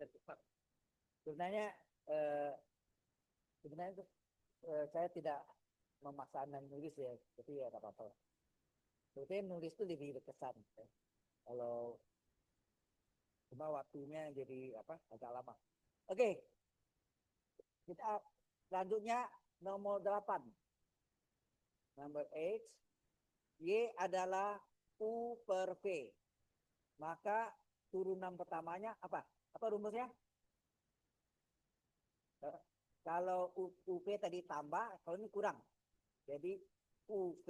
Cepat. Sebenarnya eh, sebenarnya saya tidak memaksa Anda menulis ya, tapi ya nggak apa-apa. Sebetulnya menulis itu lebih berkesan. Ya. Kalau cuma waktunya jadi apa agak lama. Oke, kita selanjutnya nomor 8. Number 8, Y adalah U per V. Maka turunan pertamanya apa? Apa rumusnya? Kalau UV tadi tambah, kalau ini kurang. Jadi UV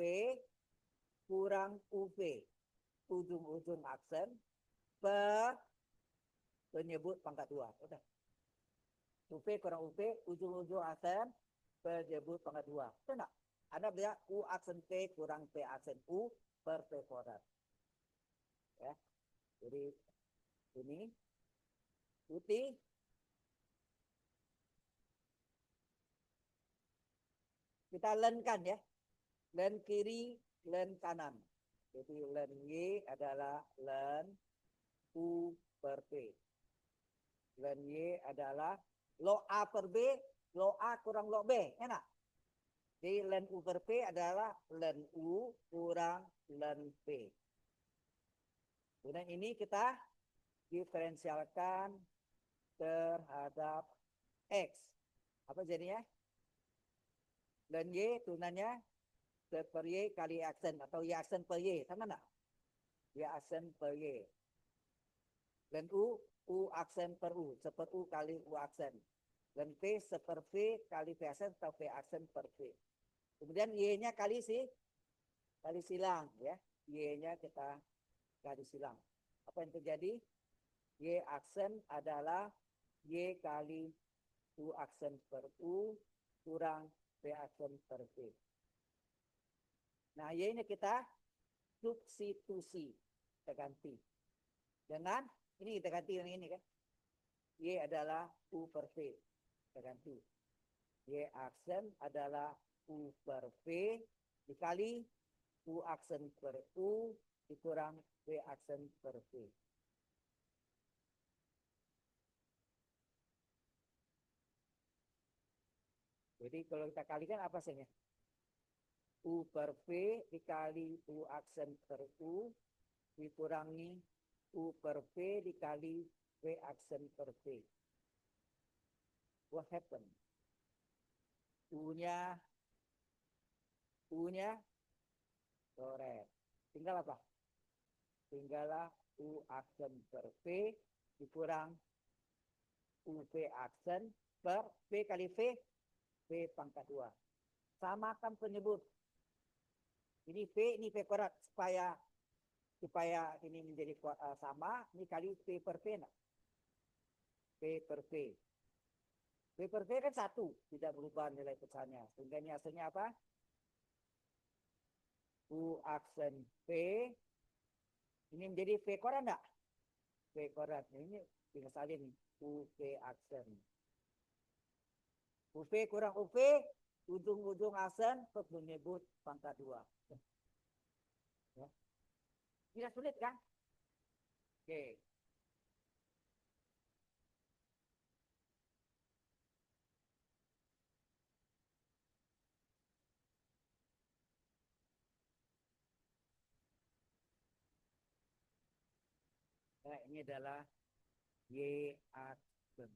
kurang UV. Ujung-ujung aksen per penyebut pangkat 2. Udah. UV kurang UV, ujung-ujung aksen penyebut pangkat 2. Betul enggak? Anda bisa U aksen P kurang P aksen U per P kuadrat. Ya. Jadi ini putih kita lenkan ya. Len kiri, len kanan. Jadi len Y adalah len U per P. Len Y adalah log A per B, log A kurang log B. Enak? Jadi len U per P adalah len U kurang len P. Kemudian ini kita diferensialkan terhadap X. Apa jadinya? Len Y turunannya per Y kali aksen atau Y aksen per Y. Sama enggak? Y aksen per Y. Len U aksen per U. Seper U kali U aksen. Len P seper V kali V aksen atau V aksen per V. Kemudian Y-nya kali silang ya. Y-nya kita kali silang. Apa yang terjadi? Y aksen adalah Y kali U aksen per U kurang V aksen per V. Nah, Y-nya kita substitusi. Kita ganti. Dengan, ini kita ganti dengan ini kan. Y adalah U per V. Kita ganti. Y aksen adalah U per V dikali U aksen per U dikurang V aksen per V. Jadi kalau kita kalikan apa hasilnya? U per V dikali U aksen per U dikurangi U per V dikali V aksen per V. What happened? U-nya coret. Tinggal apa? Tinggallah U aksen per V dikurang UV aksen per V kali V, V pangkat 2. Samakan penyebut. Ini V kuadrat supaya ini menjadi sama, ini kali V per V. Nah. V per V. V per V kan 1, tidak berubah nilai pecahannya. Sehingga ini hasilnya apa? U aksen V, ini menjadi V kuadrat enggak? V kuadrat. Ini tinggal salin UV aksen. UV kurang UV, ujung-ujung aksen menyebut pangkat 2. Ya. Tidak sulit kan? Oke. Nah, ini adalah Y aksen.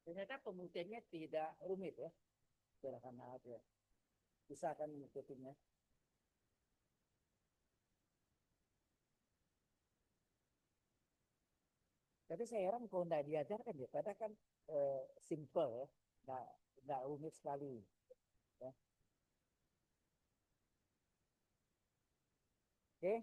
Ternyata pembuktiannya tidak rumit ya. Sederhana aja. Bisa akan mengikutinya. Tapi saya heran kalau tidak diajarkan ya, padahal kan simple ya, nggak rumit sekali. Ya. Oke,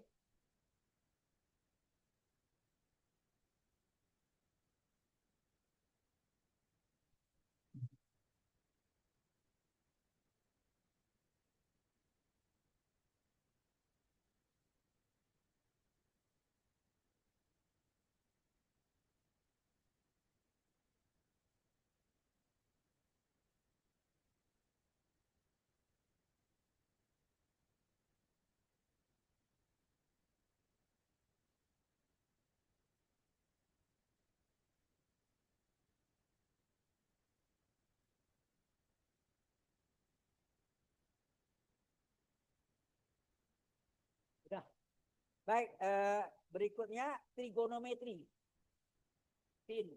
sudah. Baik, berikutnya trigonometri. Sin,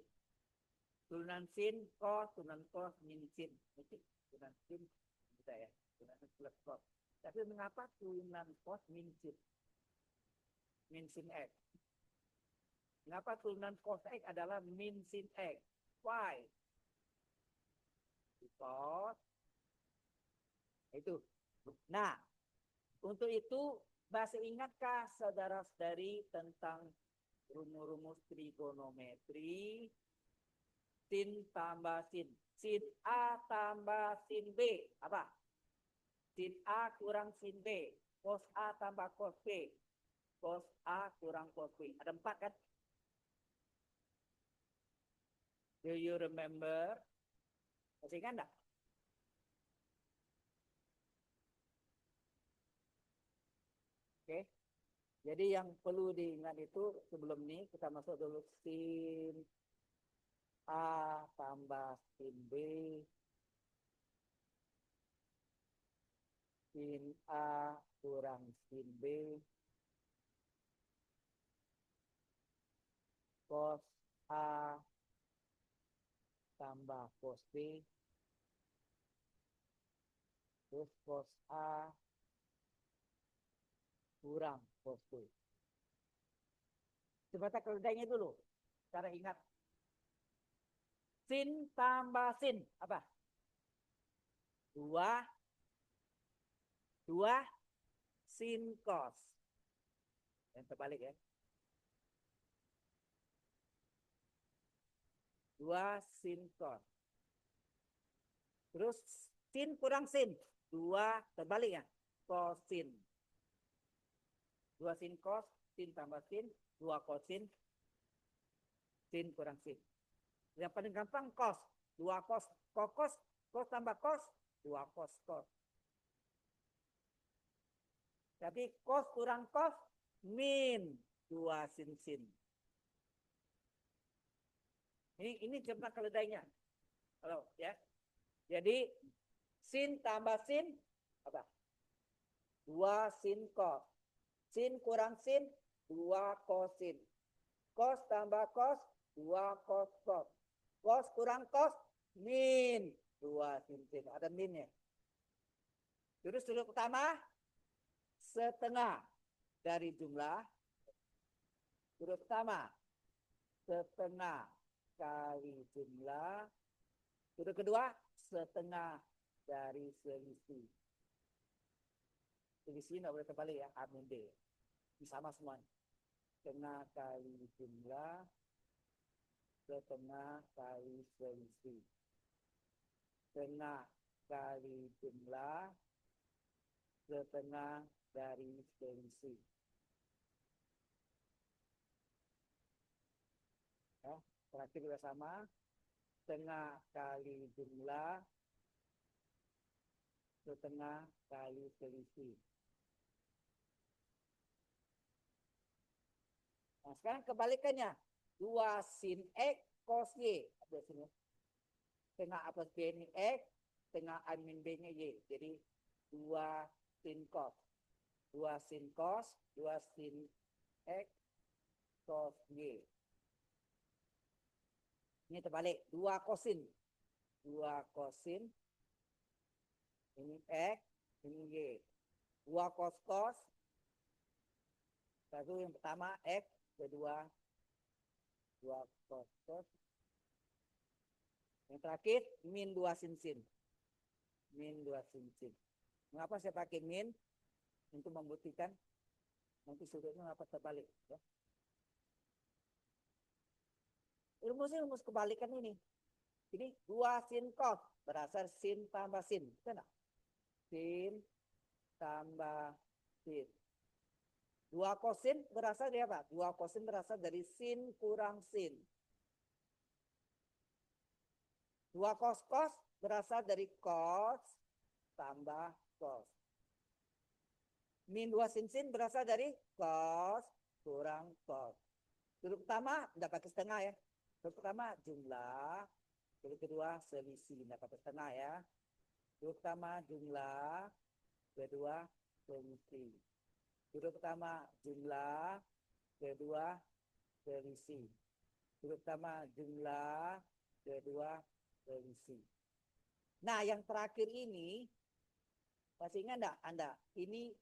turunan sin, cos, min sin. Turunan sin, bisa ya. Turunan plus cos. Tapi mengapa turunan cos min sin? Min sin X. Mengapa turunan cos X adalah min sin X? Why? Because itu. Nah, untuk itu masih ingatkah saudara-saudari tentang rumus-rumus trigonometri Sin tambah sin. Sin A tambah sin B. Apa? Sin A kurang sin B. Cos A tambah cos B. Cos A kurang cos B. Ada 4 kan? Do you remember? Masih ingat enggak? Oke. Jadi yang perlu diingat itu sebelum ini kita masuk dulu sin A tambah sin B. Sin A kurang sin B. Cos A tambah cos B. Terus cos A kurang cos B. Coba kita kerjanya dulu. Cara ingat. Sin tambah sin. Apa? 2 sin cos. Yang terbalik ya. 2 sin cos. Terus sin kurang sin. 2 terbalik ya. Cosin. 2 sin cos. Sin tambah sin. 2 cosin. Sin kurang sin. Yang paling gampang cos. 2 cos. Cos. Cos tambah cos. 2 cos cos. Tapi cos kurang cos. Min 2 sin sin. Ini coba keledainya. Halo ya. Jadi sin tambah sin apa? 2 sin cos. Sin kurang sin 2 cosin. Cos tambah cos 2 cos cos. Cos kurang cos min 2 sin sin. Ada minnya. Terus sudut pertama setengah dari jumlah. Sudut pertama setengah kali jumlah. Sudut kedua setengah dari selisih. Selisih nggak boleh terbalik ya, A min B. Sama semua. Setengah kali jumlah, setengah kali selisih. Setengah kali jumlah, setengah dari selisih. Ya, terakhir juga sama. Setengah kali jumlah, setengah kali selisih. Nah, sekarang kebalikannya. 2 sin X cos Y. Tengah atas B ini X, tengah A min B nya Y. Jadi 2 sin cos. 2 sin cos, 2 sin X cos Y. Ini terbalik. 2 kosin. 2 kosin. Ini X, ini Y. 2 cos cos. Satu yang pertama X, kedua 2 cos cos. Yang terakhir min 2 sin sin. Min 2 sin sin. Mengapa saya pakai min? Untuk membuktikan nanti sudutnya mengapa terbalik. Ya. Rumus kebalikan ini. Ini 2 sin cos berasal sin tambah sin. Benar? Sin tambah sin. 2 kosin berasal dari apa? 2 kosin berasal dari sin kurang sin. 2 cos cos berasal dari cos tambah cos. Min 2 sin sin berasal dari cos kurang cos. Sudut pertama tidak pakai setengah ya. Sudut pertama jumlah. Sudut kedua selisih tidak pakai setengah ya. Sudut pertama jumlah. Kedua selisih. Sudut pertama jumlah. Kedua selisih. Sudut pertama jumlah. Kedua selisih. Nah yang terakhir ini masih ingat enggak Anda? Ini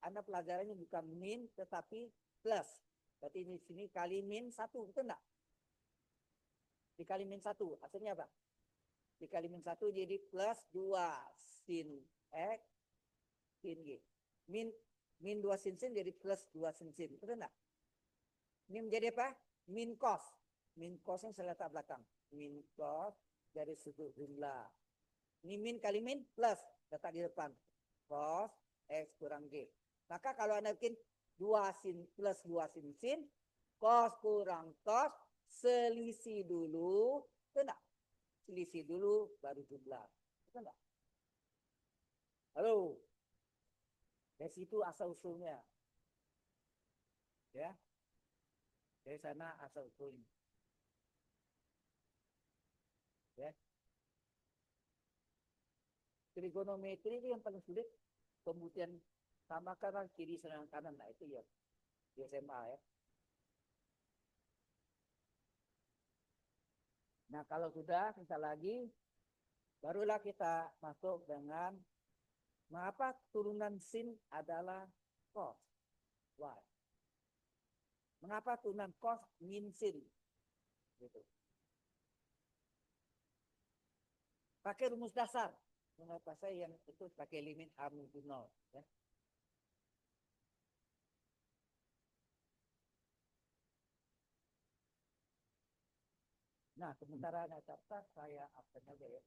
Anda pelajarannya bukan min tetapi plus. Berarti ini sini kali min 1, betul enggak? Dikali min 1, hasilnya apa? Dikali min 1 jadi plus 2 sin X sin Y. Min 2 sin sin jadi plus 2 sin sin, betul enggak? Ini menjadi apa? Min cos. Min cosnya saya letak belakang. Min cos dari sudut jumlah. Ini min kali min plus. Letak di depan. Cos X kurang G. Maka kalau Anda bikin 2 sin plus 2 sin, cos kurang cos, selisih dulu. Itu enggak? Selisih dulu baru jumlah. Itu enggak? Halo. Dari situ asal usulnya. Ya. Dari sana asal usulnya. Ya. Trigonometri itu yang paling sulit, pembuktian sama kanan kiri sama kanan, nah itu ya di SMA ya. Nah kalau sudah kita lagi, barulah kita masuk dengan mengapa turunan sin adalah cos y. Mengapa turunan cos min sin? Gitu. Pakai rumus dasar. Mengapa saya yang itu pakai limit A menuju 0. Ya. Nah, sementara Anda catat, saya absen aja ya.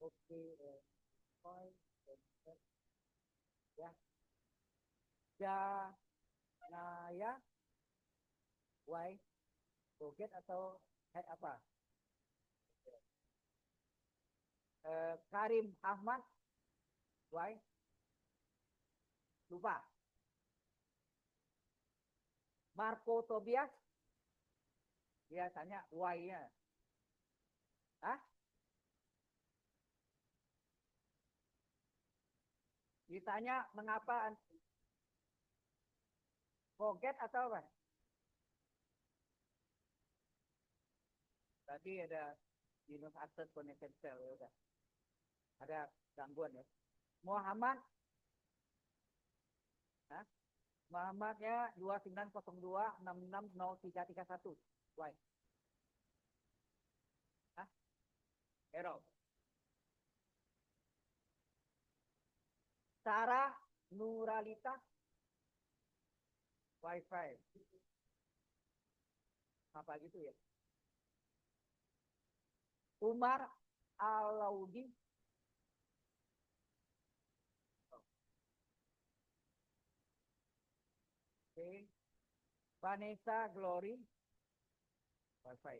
Oke, point, ya. Ya, nah ya, Y, Boget atau head apa? Karim Ahmad, Y, lupa. Marco Tobias, biasanya Y-nya. Hah? Ditanya mengapa Boget atau apa? Tadi ada minus access connection cell, ya udah. Ada gangguan ya. Muhammad, hah? Muhammadnya 2902660331. Y. Hah? Error. Sarah Nuralita Wi-Fi. Apa gitu ya? Umar Alaudi. Oke. Vanessa Glory Wi-Fi.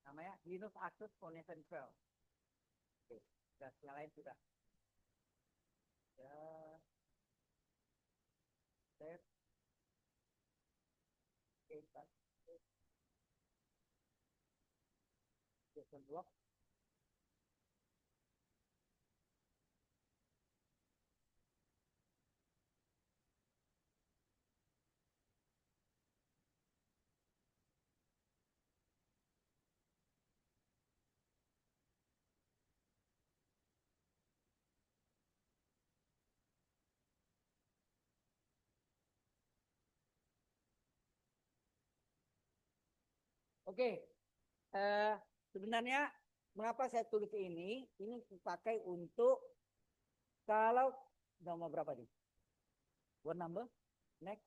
Namanya Linux Access Connection File. Oke. Dan yang lain sudah. Ya. Save. Oke. Block. Oke. Eh, sebenarnya mengapa saya tulis ini? Ini dipakai untuk kalau nomor berapa nih? What number? Next.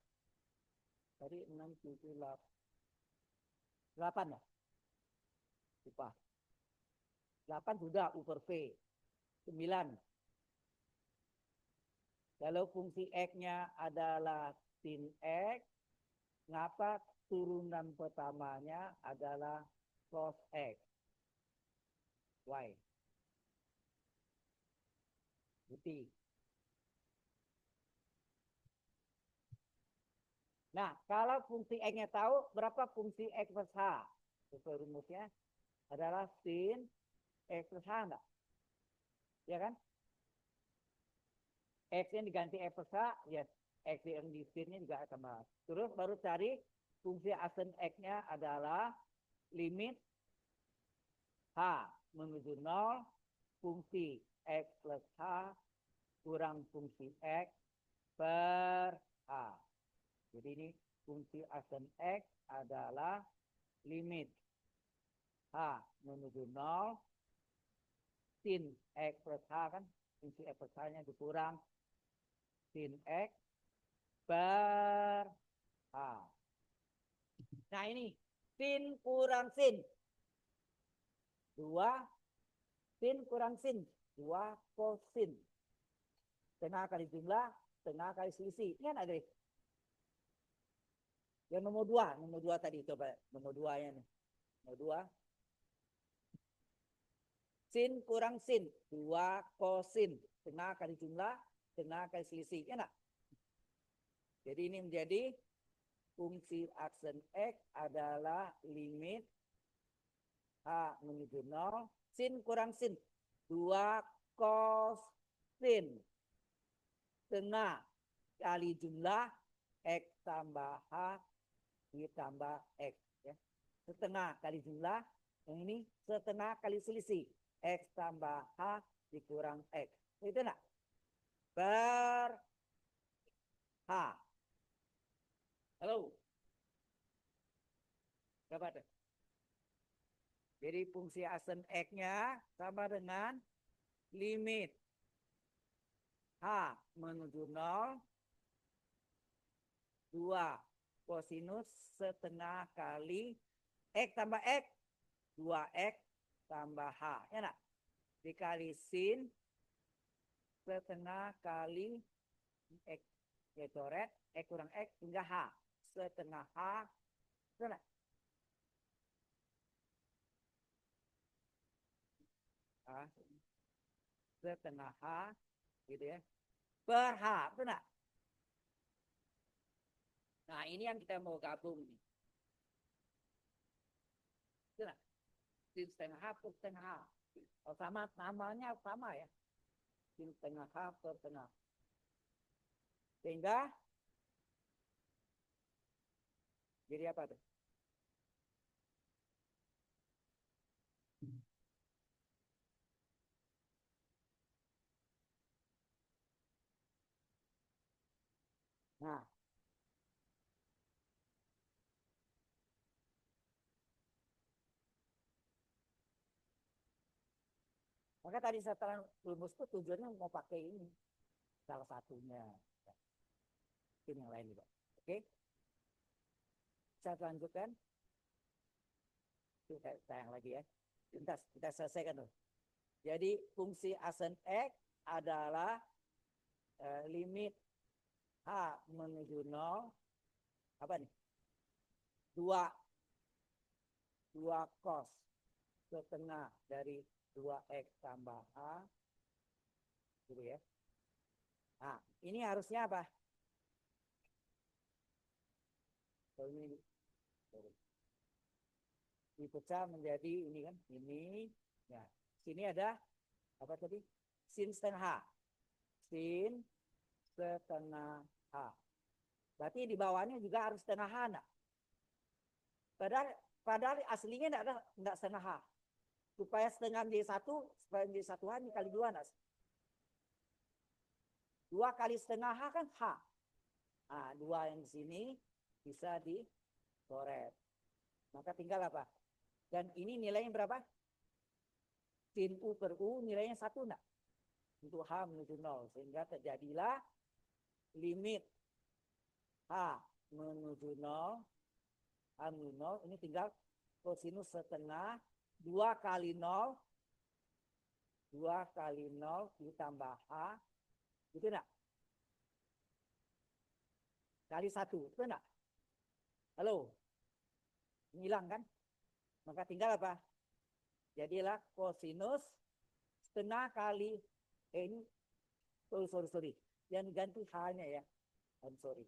Tadi 6, 7, 8 ya? Lupa. 8 sudah over V. 9. Kalau fungsi X-nya adalah sin X, ngapa turunan pertamanya adalah cos X? Y. Putih. Nah, kalau fungsi X-nya tahu, berapa fungsi X plus H? Sesuai rumusnya adalah sin X plus H enggak? Ya kan? X-nya diganti X plus H, ya X yang di sinnya juga sama. Terus baru cari fungsi asen X-nya adalah limit H menuju 0, fungsi X plus H kurang fungsi X per H. Jadi ini fungsi asen X adalah limit H menuju 0, sin X plus H kan, fungsi X plus H-nya dikurang sin X per H. Nah ini, sin kurang sin. 2, sin kurang sin. 2 kosin. Tengah kali jumlah, tengah kali selisih. Ini kan ada. Yang nomor 2 tadi coba. Nomor 2 nya nih. Nomor 2. Sin kurang sin. 2 kosin. Tengah kali jumlah, tengah kali selisih. Ya enggak? Jadi ini menjadi fungsi aksen X adalah limit H menuju 0. Sin kurang sin. 2 cos sin. Tengah kali jumlah X tambah H ditambah X. Ya. Setengah kali jumlah. Yang ini setengah kali selisih. X tambah H dikurang X. Itu enggak? Per H. Halo. Berapa tuh? Jadi fungsi asen X-nya sama dengan limit H menuju 0, 2 kosinus setengah kali X tambah X, 2X tambah H. Ya enggak? Dikali sin setengah kali X. Ya coret, X kurang X hingga H. Setengah H. Itu enggak? Setengah H gitu ya per H, betul nggak? Nah ini yang kita mau gabung nih, betul nggak? Sin setengah H per setengah H. Kalau sama namanya sama ya, sin setengah H per setengah. Sehingga jadi apa tuh? Nah Maka tadi setelah rumus itu tujuannya mau pakai ini salah satunya. Ini yang lain juga. Oke, saya lanjutkan. Kita sayang lagi ya. Kita selesaikan dulu. Jadi fungsi asen X adalah limit H menuju 0 apa nih? 2 cos setengah dari 2X tambah A gitu ya. Nah, ini harusnya apa? Ini dipecah menjadi ini kan, ini. Ya, sini ada apa tadi? Sin setengah H. Sin setengah H. Berarti di bawahnya juga harus setengah H, nak. Padahal aslinya enggak setengah H. Supaya setengah menjadi satu, supaya menjadi satu H kali 2, nak. 2 kali setengah H kan H. Nah, 2 yang di sini bisa dicoret. Maka tinggal apa? Dan ini nilainya berapa? Sin U per U nilainya 1, enggak? Untuk H menuju 0. Sehingga terjadilah limit H menuju 0. H menuju 0. Ini tinggal kosinus setengah 2 kali 0. 2 kali 0 ditambah H. Gitu enggak? Kali 1. Itu enggak? Halo? Hilang kan? Maka tinggal apa? Jadilah kosinus setengah kali ini sorry. Yang diganti H-nya ya. I'm sorry.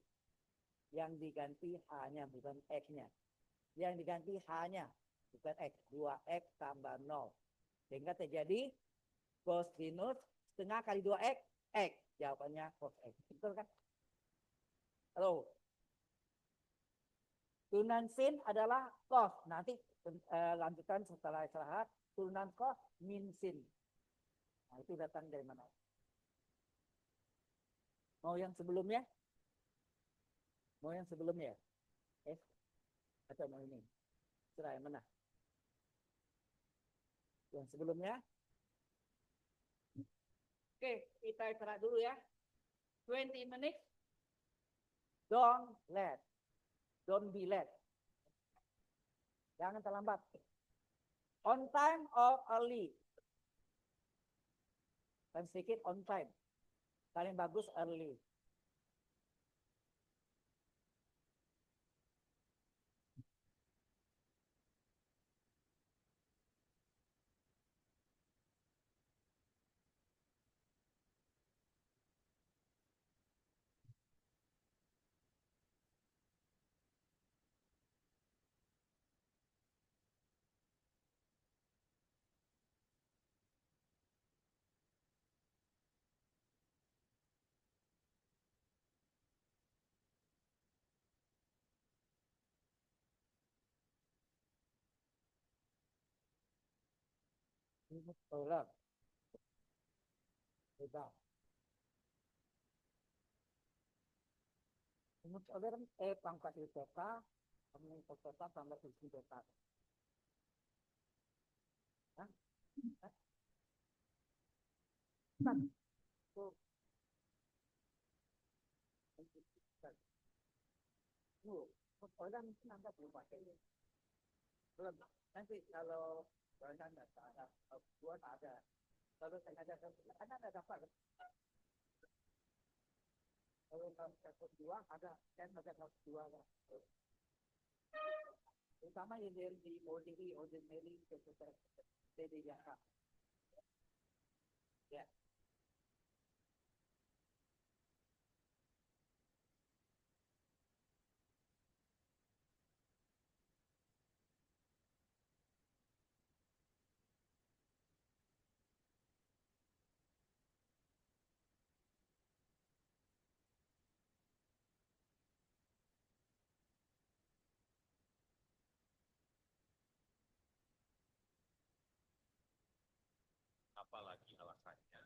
Yang diganti H-nya bukan X-nya. Yang diganti H-nya bukan X. 2X tambah 0. Sehingga terjadi kosinus setengah kali 2X X. Jawabannya cos X. Betul kan? Halo. Turunan sin adalah cos. Nanti lanjutan setelah istirahat. Turunan cos min sin. Nah, itu datang dari mana? Mau yang sebelumnya? Mau yang sebelumnya? Atau mau ini? Serah yang mana? Yang sebelumnya? Oke, kita istirahat dulu ya. 20 minutes. Don't be late. Jangan terlambat. On time or early? Paling sedikit on time. Paling bagus early. Tolong. Bebas. Kemudian pangkat IPK, IPK tambah IPK. Hah? Orang nanti berubah. Belum. Nanti kalau ada buat ada. Kalau saya ada dapat. Kalau dapat 2 ada kan ada 2 lah. Terutama yang di ordinary jadi biasa. Ya. Apalagi alasannya